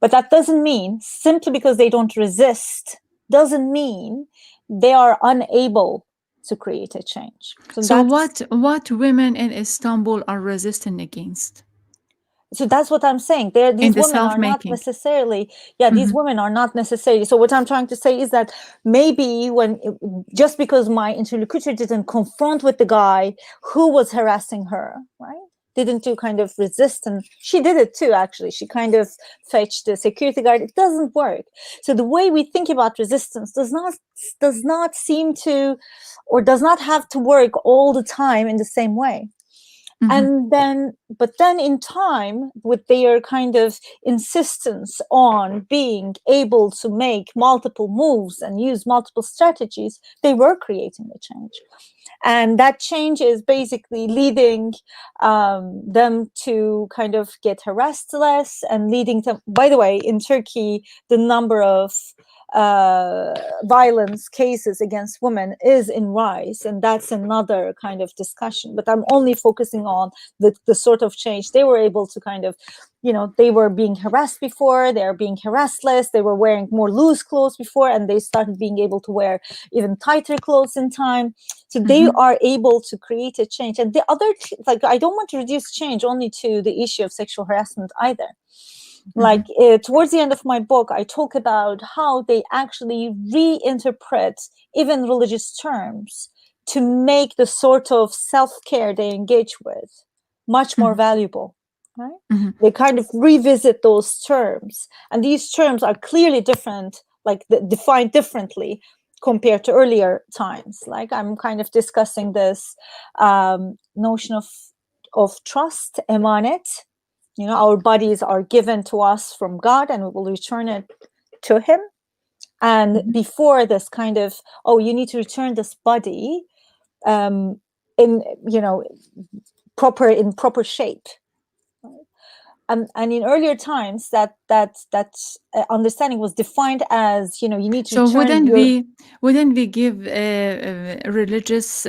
But that doesn't mean, simply because they don't resist, doesn't mean they are unable to create a change. So what women in Istanbul are resistant against? So that's what I'm saying. These women are not necessarily, these women are not necessarily. So what I'm trying to say is that maybe just because my interlocutor didn't confront with the guy who was harassing her, right? Didn't do kind of resistance. She did it too, actually. She kind of fetched the security guard. It doesn't work. So the way we think about resistance does not seem to, or does not have to work all the time in the same way. And but then in time, with their kind of insistence on being able to make multiple moves and use multiple strategies, they were creating a change. And that change is basically leading them to kind of get harassed less, and leading them, by the way, in Turkey, the number of violence cases against women is in rise, and that's another kind of discussion. But I'm only focusing on the sort of change they were able to kind of they were being harassed before, they're being harassed less, they were wearing more loose clothes before, and they started being able to wear even tighter clothes in time. So they are able to create a change. And the other, like, I don't want to reduce change only to the issue of sexual harassment either. Like, towards the end of my book, I talk about how they actually reinterpret even religious terms to make the sort of self-care they engage with much more valuable, right? They kind of revisit those terms, and these terms are clearly different, like defined differently compared to earlier times. Like, I'm kind of discussing this notion of trust, emanet. Our bodies are given to us from God, and we will return it to Him. And before this kind of, you need to return this body in proper shape. And in earlier times, that understanding was defined as, you need to So return wouldn't we give a religious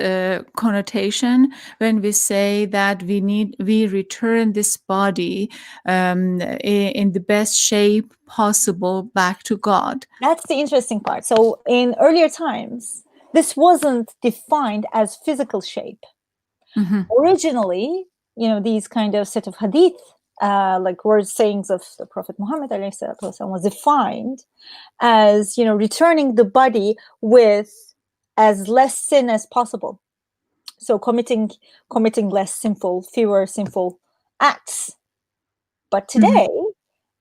connotation when we say that we return this body in the best shape possible back to God? That's the interesting part. So in earlier times, this wasn't defined as physical shape. Originally, these kind of set of hadith, like words, sayings of the Prophet Muhammad was defined as, returning the body with as less sin as possible. So committing less fewer sinful acts. But today,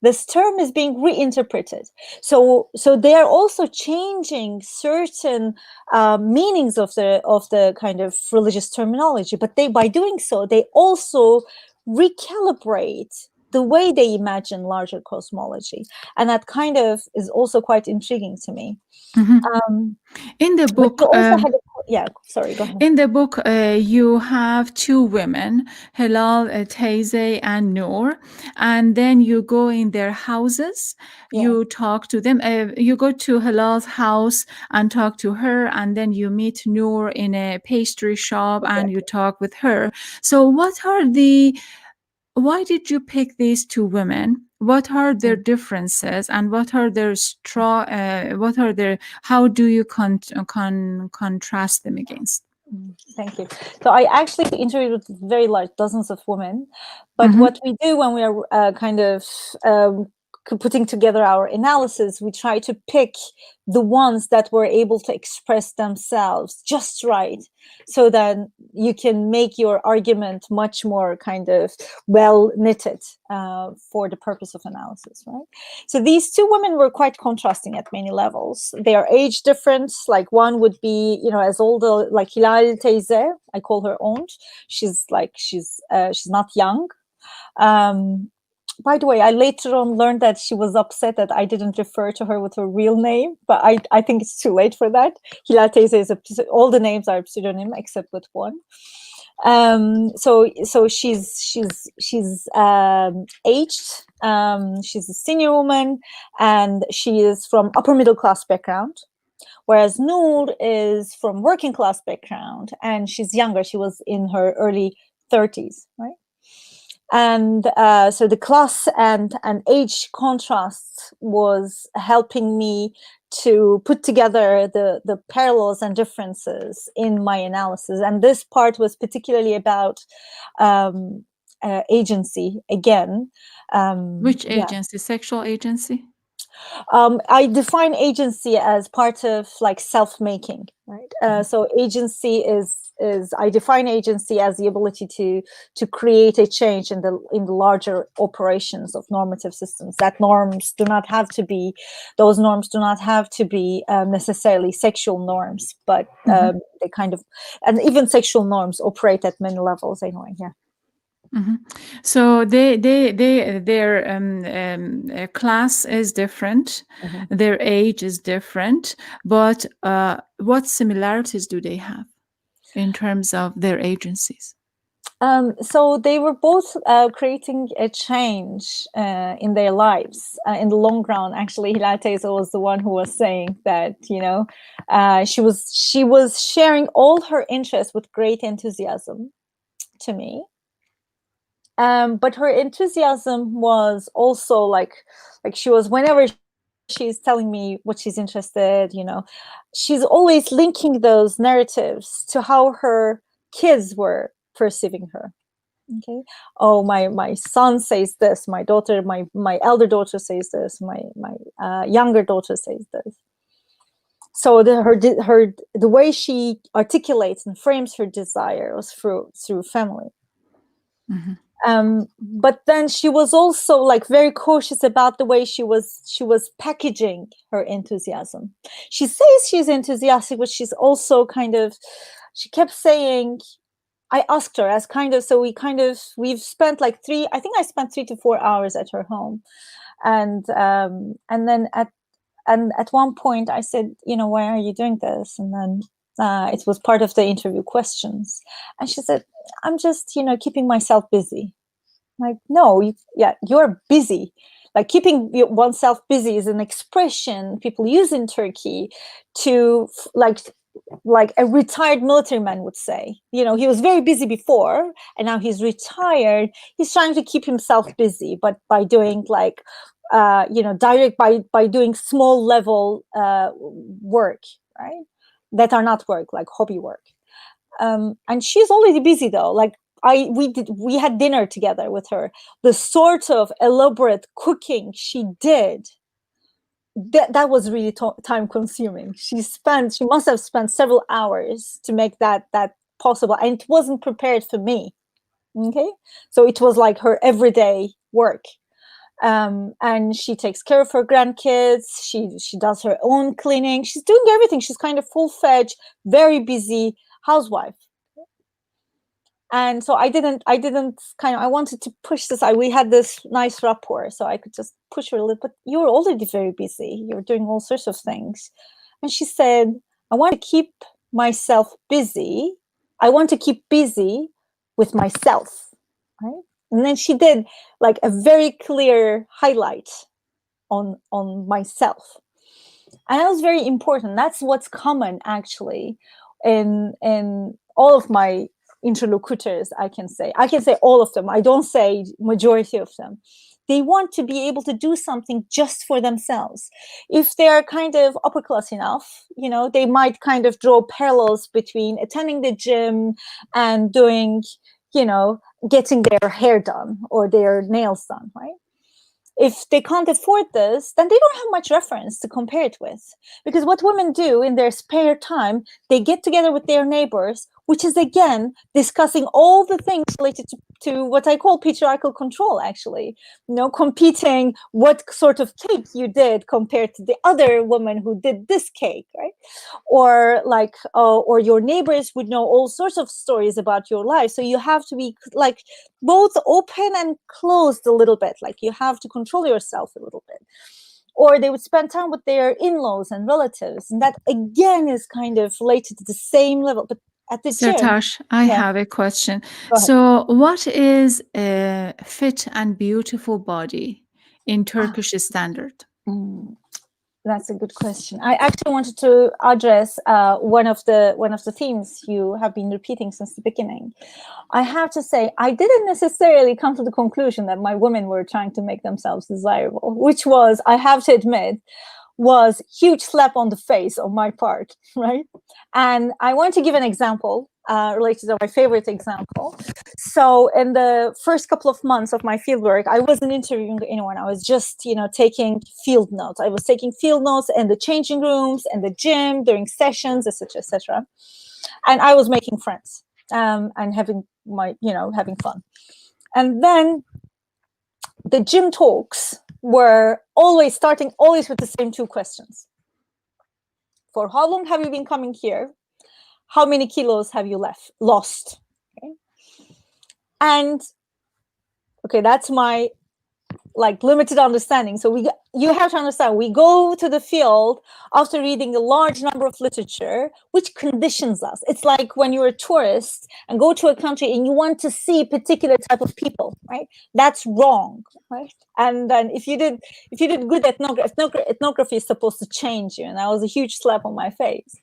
this term is being reinterpreted. So they are also changing certain meanings of the kind of religious terminology. But by doing so, they also recalibrate the way they imagine larger cosmology, and that kind of is also quite intriguing to me. In the But book, you also had sorry, go ahead. in the book, you have two women, Hilal Teyze and Noor, and then you go in their houses, you talk to them. You go to Hilal's house and talk to her, and then you meet Noor in a pastry shop and you talk with her. So why did you pick these two women? What are their differences, and what are their how do you contrast them against? Thank you. So I actually interviewed with very large dozens of women, but what we do when we are kind of putting together our analysis, we try to pick the ones that were able to express themselves just right, so that you can make your argument much more kind of well knitted for the purpose of analysis, right? So these two women were quite contrasting at many levels. They are age different. Like, one would be, as old, like Hilal Teyze, I call her Aunt. She's not young. By the way, I later on learned that she was upset that I didn't refer to her with her real name, but I think it's too late for that. Hilal Teyze is all the names are a pseudonym except with one. So she's aged. She's a senior woman, and she is from upper middle class background, whereas Noor is from working class background, and she's younger. She was in her early 30s, right? And so the class and age contrast was helping me to put together the parallels and differences in my analysis. And this part was particularly about agency again. Which agency? Sexual agency? I define agency as part of like self-making, right? So agency is I define agency as the ability to create a change in the larger operations of normative systems. That norms do not have to be necessarily sexual norms, but they kind of, and even sexual norms operate at many levels anyway. Yeah. So their class is different, their age is different, but what similarities do they have in terms of their agencies? So they were both creating a change in their lives in the long run. Actually, Hilal Teyze was the one who was saying that, she was sharing all her interests with great enthusiasm to me. But her enthusiasm was also like she was, whenever she's telling me what she's interested, she's always linking those narratives to how her kids were perceiving her. Okay. Oh, my son says this, my daughter, my elder daughter says this, my younger daughter says this. So the way she articulates and frames her desire was through family. But then she was also like very cautious about the way she was packaging her enthusiasm. She says she's enthusiastic, but she's also she kept saying, I asked her as we've spent like I think I spent 3 to 4 hours at her home. And then at one point I said, why are you doing this? And then it was part of the interview questions. And she said, I'm just, keeping myself busy. Like, no, you're busy. Like, keeping oneself busy is an expression people use in Turkey to like a retired military man would say. He was very busy before, and now he's retired. He's trying to keep himself busy, but by doing direct by doing small level work, right? That are not work, like hobby work. And she's already busy though. Like we had dinner together with her. The sort of elaborate cooking she did, that was really time consuming. She must have spent several hours to make that possible, and it wasn't prepared for me. Okay, so it was like her everyday work. And she takes care of her grandkids. She does her own cleaning. She's doing everything. She's kind of full-fledged, very busy housewife. And so I wanted to push this. We had this nice rapport, so I could just push her a little, but you were already very busy. You were doing all sorts of things. And she said, I want to keep myself busy. I want to keep busy with myself, right? And then she did like a very clear highlight on myself. And that was very important. That's what's common actually in all of my interlocutors. I can say all of them. I don't say majority of them. They want to be able to do something just for themselves. If they are kind of upper class enough, they might kind of draw parallels between attending the gym and doing, getting their hair done or their nails done, right? If they can't afford this, then they don't have much reference to compare it with. Because what women do in their spare time, they get together with their neighbors, which is again discussing all the things related to what I call patriarchal control, actually. Competing what sort of cake you did compared to the other woman who did this cake, right? Or or your neighbors would know all sorts of stories about your life. So you have to be like both open and closed a little bit. Like you have to control yourself a little bit. Or they would spend time with their in-laws and relatives. And that again is kind of related to the same level, but at the gym. Sertaç, I have a question. Go ahead. So what is a fit and beautiful body in Turkish standard? That's a good question. I actually wanted to address one of the themes you have been repeating since the beginning. I have to say, I didn't necessarily come to the conclusion that my women were trying to make themselves desirable, which was, I have to admit, was huge slap on the face on my part, right? And I want to give an example related to my favorite example. So in the first couple of months of my fieldwork, I wasn't interviewing anyone. I was just, taking field notes. I was taking field notes in the changing rooms and the gym during sessions, etc., etc. And I was making friends and having having fun. And then the gym talks were always with the same two questions. For how long have you been coming here? How many kilos have you lost? Okay. And okay, that's my limited understanding. So you have to understand, we go to the field after reading a large number of literature, which conditions us. It's like when you're a tourist and go to a country and you want to see a particular type of people, right? That's wrong, right? And then if you did good ethnography is supposed to change you. And that was a huge slap on my face.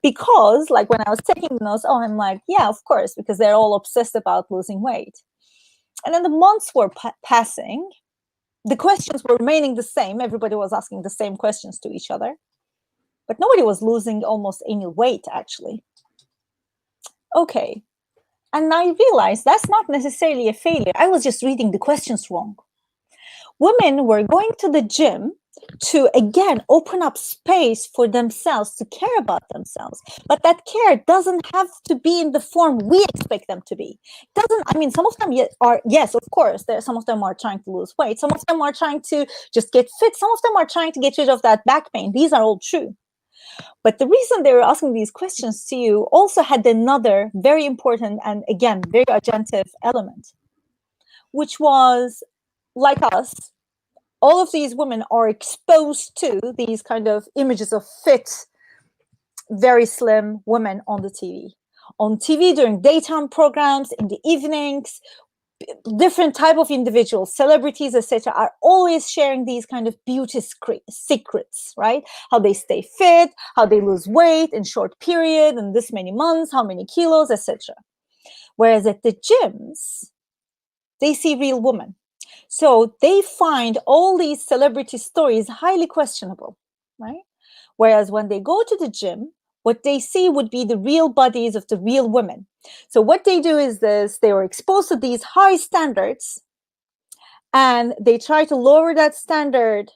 Because when I was taking the notes, I'm like, yeah, of course, because they're all obsessed about losing weight. And then the months were passing. The questions were remaining the same. Everybody was asking the same questions to each other. But nobody was losing almost any weight, actually. Okay. And I realized that's not necessarily a failure. I was just reading the questions wrong. Women were going to the gym to, again, open up space for themselves, to care about themselves. But that care doesn't have to be in the form we expect them to be. Doesn't, I mean, some of them are, yes, of course, some of them are trying to lose weight. Some of them are trying to just get fit. Some of them are trying to get rid of that back pain. These are all true. But the reason they were asking these questions to you also had another very important and, again, very agentive element, which was, like us, all of these women are exposed to these kind of images of fit, very slim women on the TV. On TV during daytime programs, in the evenings, different type of individuals, celebrities, etc., are always sharing these kind of beauty secrets, right? How they stay fit, how they lose weight in short period, in this many months, how many kilos, etc. Whereas at the gyms, they see real women. So they find all these celebrity stories highly questionable, right? Whereas when they go to the gym, what they see would be the real bodies of the real women. So what they do is this: they were exposed to these high standards, and they try to lower that standard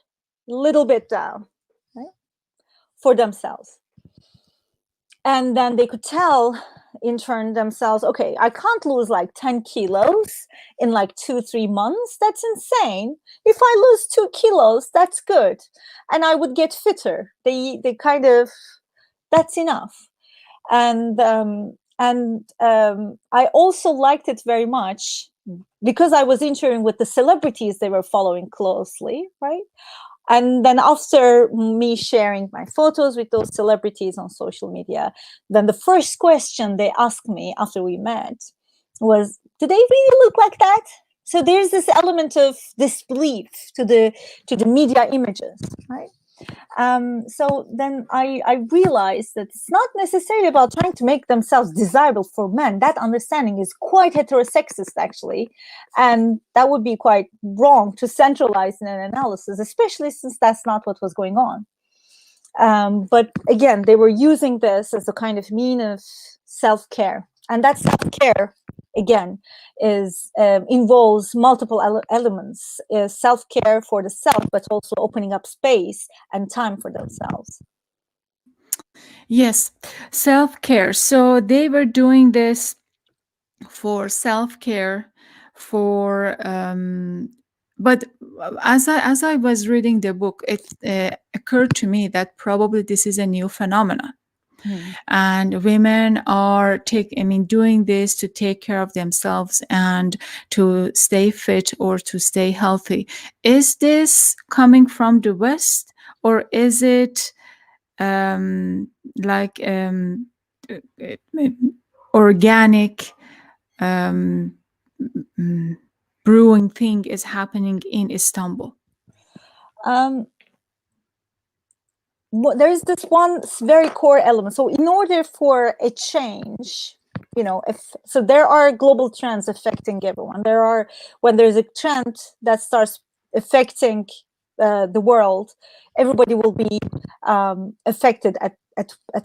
a little bit down, right, for themselves. And then they could tell, in turn, themselves, okay, I can't lose like 10 kilos in like 2-3 months. That's insane. If I lose 2 kilos, that's good. And I would get fitter. They kind of, that's enough. And I also liked it very much because I was interviewing with the celebrities they were following closely, right? And then after me sharing my photos with those celebrities on social media, then the first question they asked me after we met was, do they really look like that? So there's this element of disbelief to the media images, right? So then I realized that it's not necessarily about trying to make themselves desirable for men. That understanding is quite heterosexist, actually. And that would be quite wrong to centralize in an analysis, especially since that's not what was going on. But again, they were using this as a kind of mean of self-care. And that self-care, again, involves multiple elements: self-care for the self, but also opening up space and time for themselves. Yes, self-care. So they were doing this for self-care, for but as I was reading the book, it occurred to me that probably this is a new phenomenon. And women are doing this to take care of themselves and to stay fit or to stay healthy. Is this coming from the West, or is it organic brewing thing is happening in Istanbul? There is this one very core element. So in order for a change, so there are global trends affecting everyone. When there's a trend that starts affecting the world, everybody will be affected at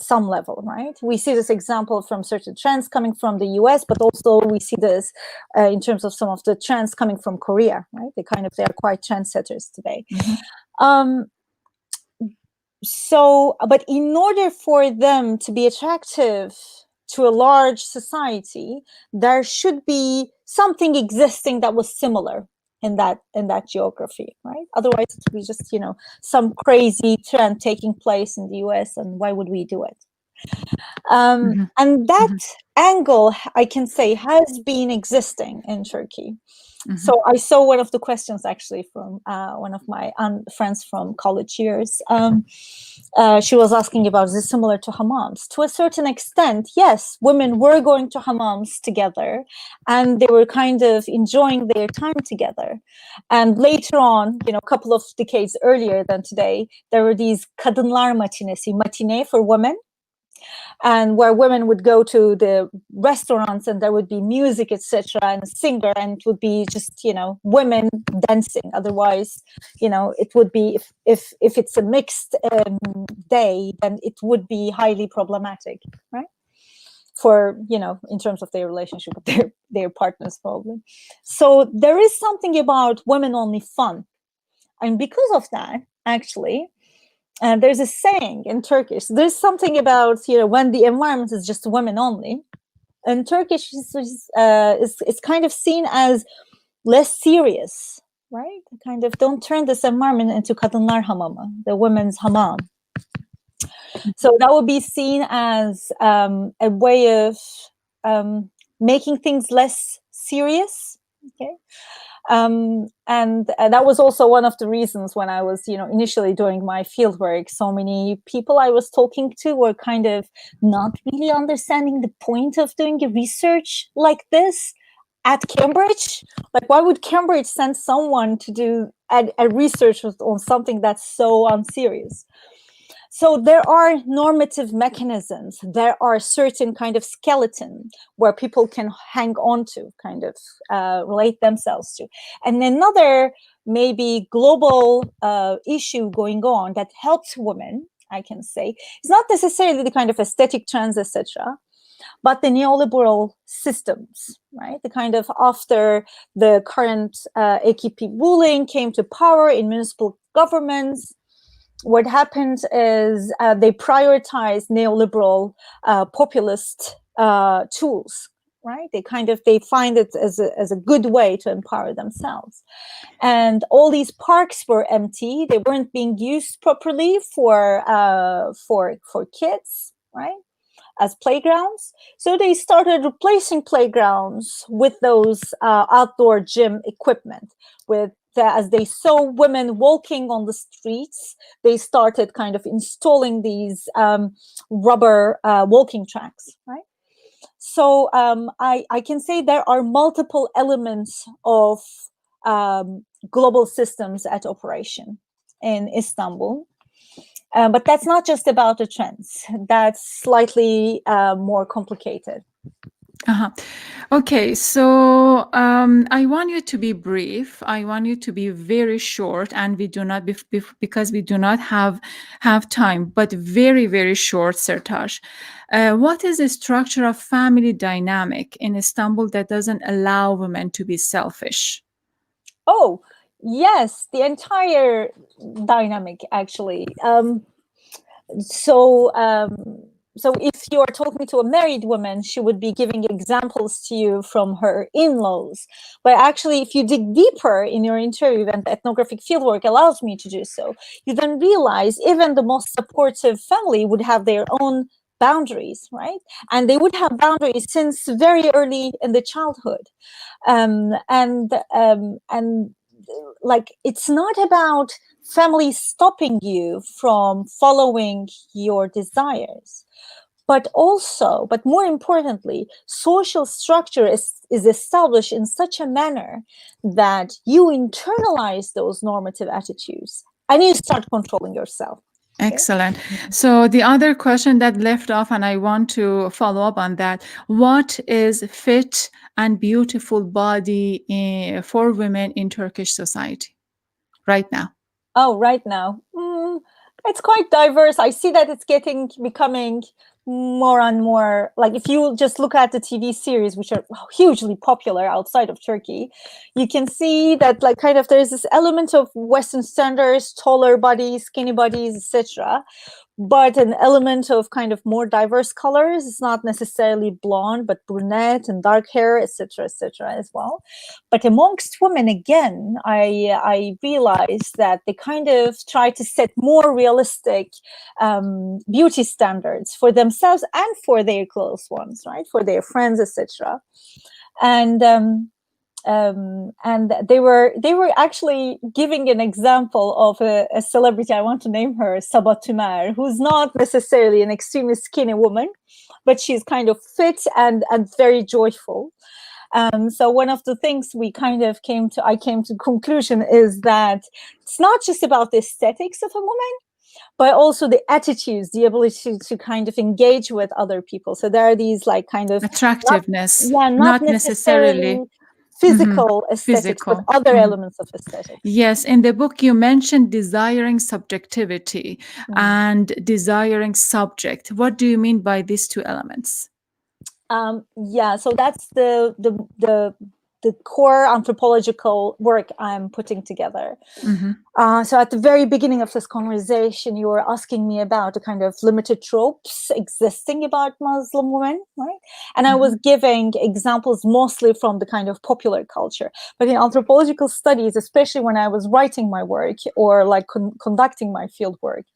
some level, right? We see this example from certain trends coming from the US, but also we see this in terms of some of the trends coming from Korea, right? They are quite trendsetters today. But in order for them to be attractive to a large society, there should be something existing that was similar in that geography, right? Otherwise, it would be just some crazy trend taking place in the US, and why would we do it? And that angle, I can say, has been existing in Turkey. So I saw one of the questions actually from one of my friends from college years. She was asking about, is this similar to hammams? To a certain extent, yes, women were going to hammams together and they were kind of enjoying their time together. And later on, a couple of decades earlier than today, there were these kadınlar matinesi, matinee for women. and where women would go to the restaurants and there would be music, etc., and a singer, and it would be just, you know, women dancing. Otherwise, you know, it would be, if it's a mixed day, then it would be highly problematic, right? For, you know, in terms of their relationship with their partners, probably. So there is something about women only fun, and because of that, actually, there's a saying in Turkish. There's something about, you know, when the environment is just women only, and Turkish is kind of seen as less serious, right? Kind of, don't turn this environment into kadınlar hamamı, the women's hammam. So that would be seen as a way of making things less serious. Okay. And that was also one of the reasons when I was, you know, initially doing my fieldwork, so many people I was talking to were kind of not really understanding the point of doing a research like this at Cambridge. Like, why would Cambridge send someone to do a research on something that's so unserious? So there are normative mechanisms. There are certain kind of skeleton where people can hang on to, kind of relate themselves to. And another maybe global issue going on that helps women, I can say, is not necessarily the kind of aesthetic trends, etc., but the neoliberal systems, right? The kind of, after the current AKP ruling came to power in municipal governments, what happened is they prioritize neoliberal populist tools, right? They find it as a good way to empower themselves. And all these parks were empty. They weren't being used properly for kids, right? As playgrounds. So they started replacing playgrounds with those outdoor gym equipment. As they saw women walking on the streets, they started kind of installing these rubber walking tracks, right? So I can say there are multiple elements of global systems at operation in Istanbul. But that's not just about the trends. That's slightly more complicated. Uh-huh. Okay, so I want you to be brief. I want you to be very short, and we do not because we do not have time, but very, very short, Sertaç. What is the structure of family dynamic in Istanbul that doesn't allow women to be selfish? Oh, yes, the entire dynamic, actually. So if you are talking to a married woman, she would be giving examples to you from her in-laws. But actually, if you dig deeper in your interview, and ethnographic fieldwork allows me to do so, you then realize even the most supportive family would have their own boundaries, right? And they would have boundaries since very early in the childhood. And like, it's not about family stopping you from following your desires, but more importantly, social structure is established in such a manner that you internalize those normative attitudes and you start controlling yourself. Excellent. So the other question that left off, and I want to follow up on that, what is fit and beautiful body for women in Turkish society right now? Oh, right now. It's quite diverse. I see that it's becoming more and more, like, if you just look at the TV series, which are hugely popular outside of Turkey, you can see that, like, kind of there's this element of Western standards, taller bodies, skinny bodies, etc., but an element of kind of more diverse colors. It's not necessarily blonde, but brunette and dark hair, etc., as well. But amongst women, again, I realized that they kind of try to set more realistic beauty standards for themselves and for their close ones, right? For their friends, etc. And they were actually giving an example of a celebrity. I want to name her Sabah Tümer, who's not necessarily an extremely skinny woman, but she's kind of fit and very joyful. So one of the things I came to conclusion is that it's not just about the aesthetics of a woman, but also the attitudes, the ability to kind of engage with other people. So there are these like kind of Attractiveness, not necessarily physical aesthetics, but other elements of aesthetics. Yes, in the book you mentioned desiring subjectivity and desiring subject. What do you mean by these two elements? So that's the core anthropological work I'm putting together. So at the very beginning of this conversation, you were asking me about the kind of limited tropes existing about Muslim women, right? And I was giving examples mostly from the kind of popular culture. But in anthropological studies, especially when I was writing my work or like conducting my field work,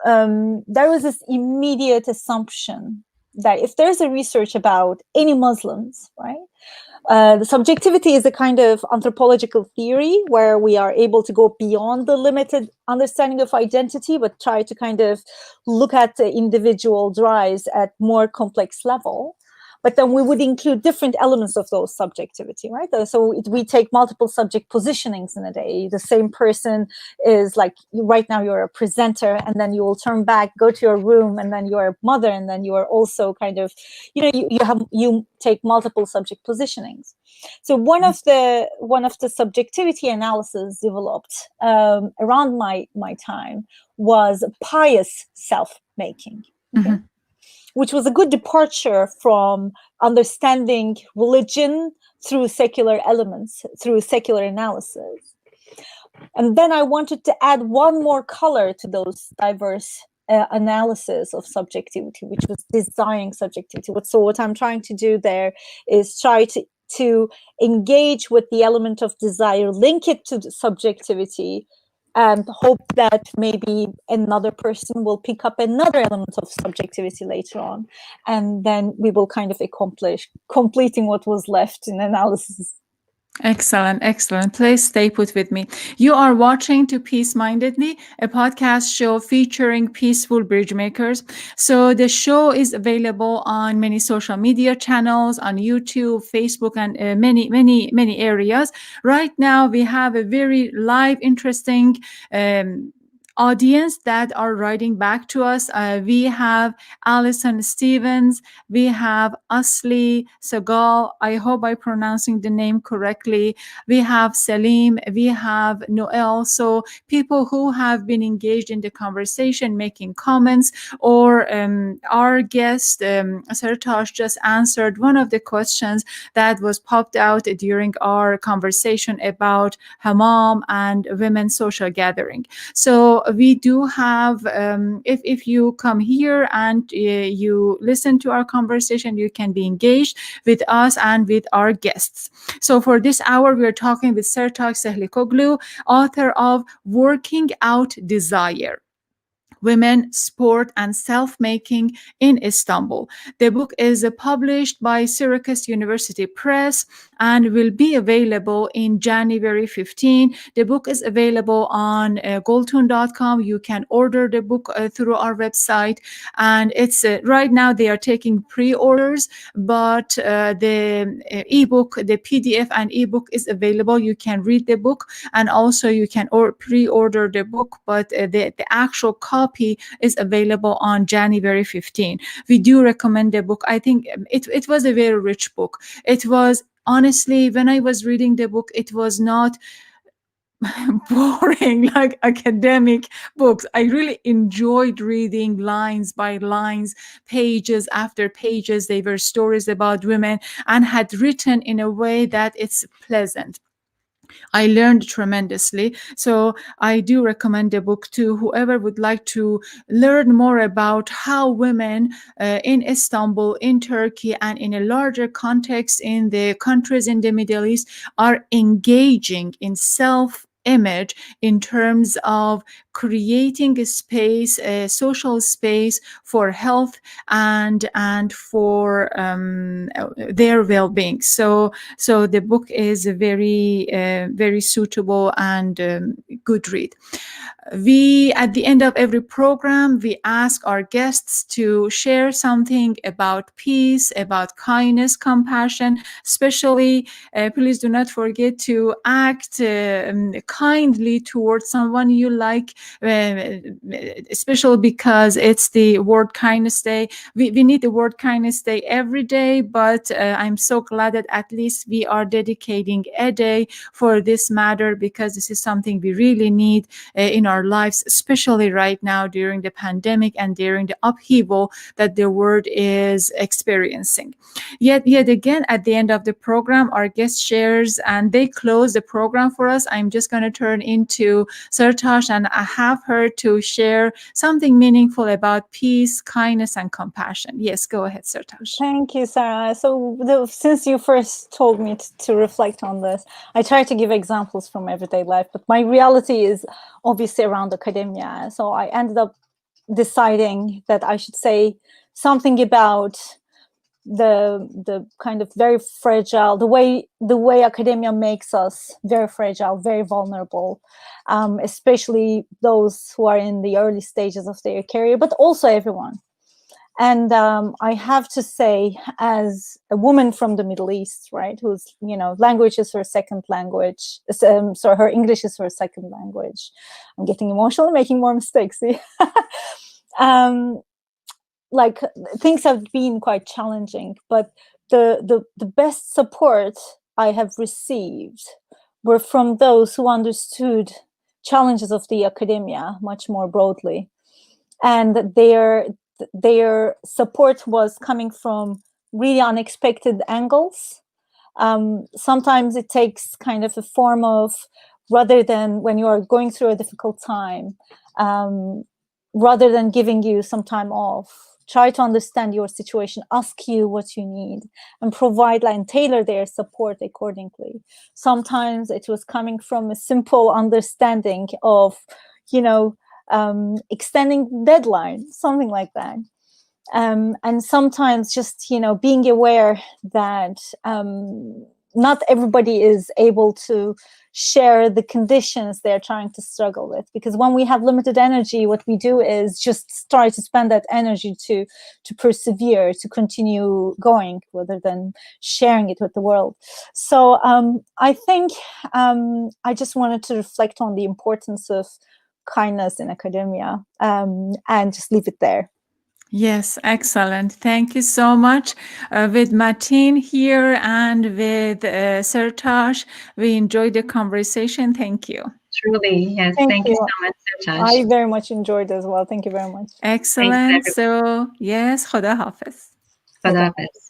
there was this immediate assumption that if there's a research about any Muslims, right, the subjectivity is a kind of anthropological theory where we are able to go beyond the limited understanding of identity, but try to kind of look at the individual drives at more complex level. But then we would include different elements of those subjectivity, right? So we take multiple subject positionings in a day. The same person is like, right now you're a presenter, and then you will turn back, go to your room, and then you're a mother, and then you are also kind of, you take multiple subject positionings. So one of the subjectivity analysis developed around my time was pious self-making. Okay? Which was a good departure from understanding religion through secular elements, through secular analysis. And then I wanted to add one more color to those diverse analysis of subjectivity, which was desiring subjectivity. So what I'm trying to do there is try to engage with the element of desire, link it to the subjectivity, and hope that maybe another person will pick up another element of subjectivity later on. And then we will kind of accomplish completing what was left in analysis. Excellent, excellent. Please stay put with me. You are watching To Peace Mindedly, a podcast show featuring peaceful bridge makers. So the show is available on many social media channels, on YouTube, Facebook, and many areas. Right now, we have a very live, interesting audience that are writing back to us. We have Alison Stevens, we have Asli Sagal, I hope I'm pronouncing the name correctly. We have Salim, we have Noel. So people who have been engaged in the conversation, making comments, or our guest, Sertaç, just answered one of the questions that was popped out during our conversation about hammam and women's social gathering. So we do have, if you come here and you listen to our conversation, you can be engaged with us and with our guests. So for this hour, we are talking with Sertaç Sehlikoglu, author of Working Out Desire: Women, Sport, and Self-Making in Istanbul. The book is published by Syracuse University Press and will be available in January 15. The book is available on goldtune.com. You can order the book through our website. And it's right now they are taking pre-orders, but the ebook, the PDF and ebook is available. You can read the book, and also you can pre-order the book, but the actual copy is available on January 15. We do recommend the book. I think it was a very rich book. It was, honestly, when I was reading the book, it was not boring like academic books. I really enjoyed reading lines by lines, pages after pages. They were stories about women and had written in a way that it's pleasant. I learned tremendously. So I do recommend the book to whoever would like to learn more about how women in Istanbul, in Turkey, and in a larger context in the countries in the Middle East are engaging in self-image in terms of creating a space, a social space for health and for their well-being. So the book is a very suitable and good read. We, at the end of every program, we ask our guests to share something about peace, about kindness, compassion. Especially, please do not forget to act kindly towards someone you like, especially because it's the World Kindness Day. We need the World Kindness Day every day, but I'm so glad that at least we are dedicating a day for this matter, because this is something we really need in our lives, especially right now during the pandemic and during the upheaval that the world is experiencing. Yet again, at the end of the program, our guest shares and they close the program for us. I'm just going to turn into Sertaç and I have her to share something meaningful about peace, kindness, and compassion. Yes, go ahead, Sertaç. Thank you, Sarah. So since you first told me to reflect on this, I try to give examples from everyday life, but my reality is obviously around academia. So I ended up deciding that I should say something about the kind of very fragile, the way academia makes us very fragile, very vulnerable, especially those who are in the early stages of their career, but also everyone. And I have to say, as a woman from the Middle East, right, whose language is her second language, so her English is her second language. I'm getting emotional, making more mistakes. See? Like things have been quite challenging, but the best support I have received were from those who understood challenges of the academia much more broadly, and their support was coming from really unexpected angles. Sometimes it takes kind of a form of, rather than when you are going through a difficult time, rather than giving you some time off, try to understand your situation, ask you what you need, and provide and tailor their support accordingly. Sometimes it was coming from a simple understanding of, extending deadline, something like that. And sometimes just, being aware that not everybody is able to share the conditions they're trying to struggle with. Because when we have limited energy, what we do is just try to spend that energy to persevere, to continue going, rather than sharing it with the world. So I think I just wanted to reflect on the importance of kindness in academia, and just leave it there. Yes, excellent. Thank you so much. With Matin here and with Sertaç, we enjoyed the conversation. Thank you. Truly, yes. Thank you so much, Sertaç. I very much enjoyed as well. Thank you very much. Excellent. So, yes, Khuda Hafiz. Khuda Hafiz.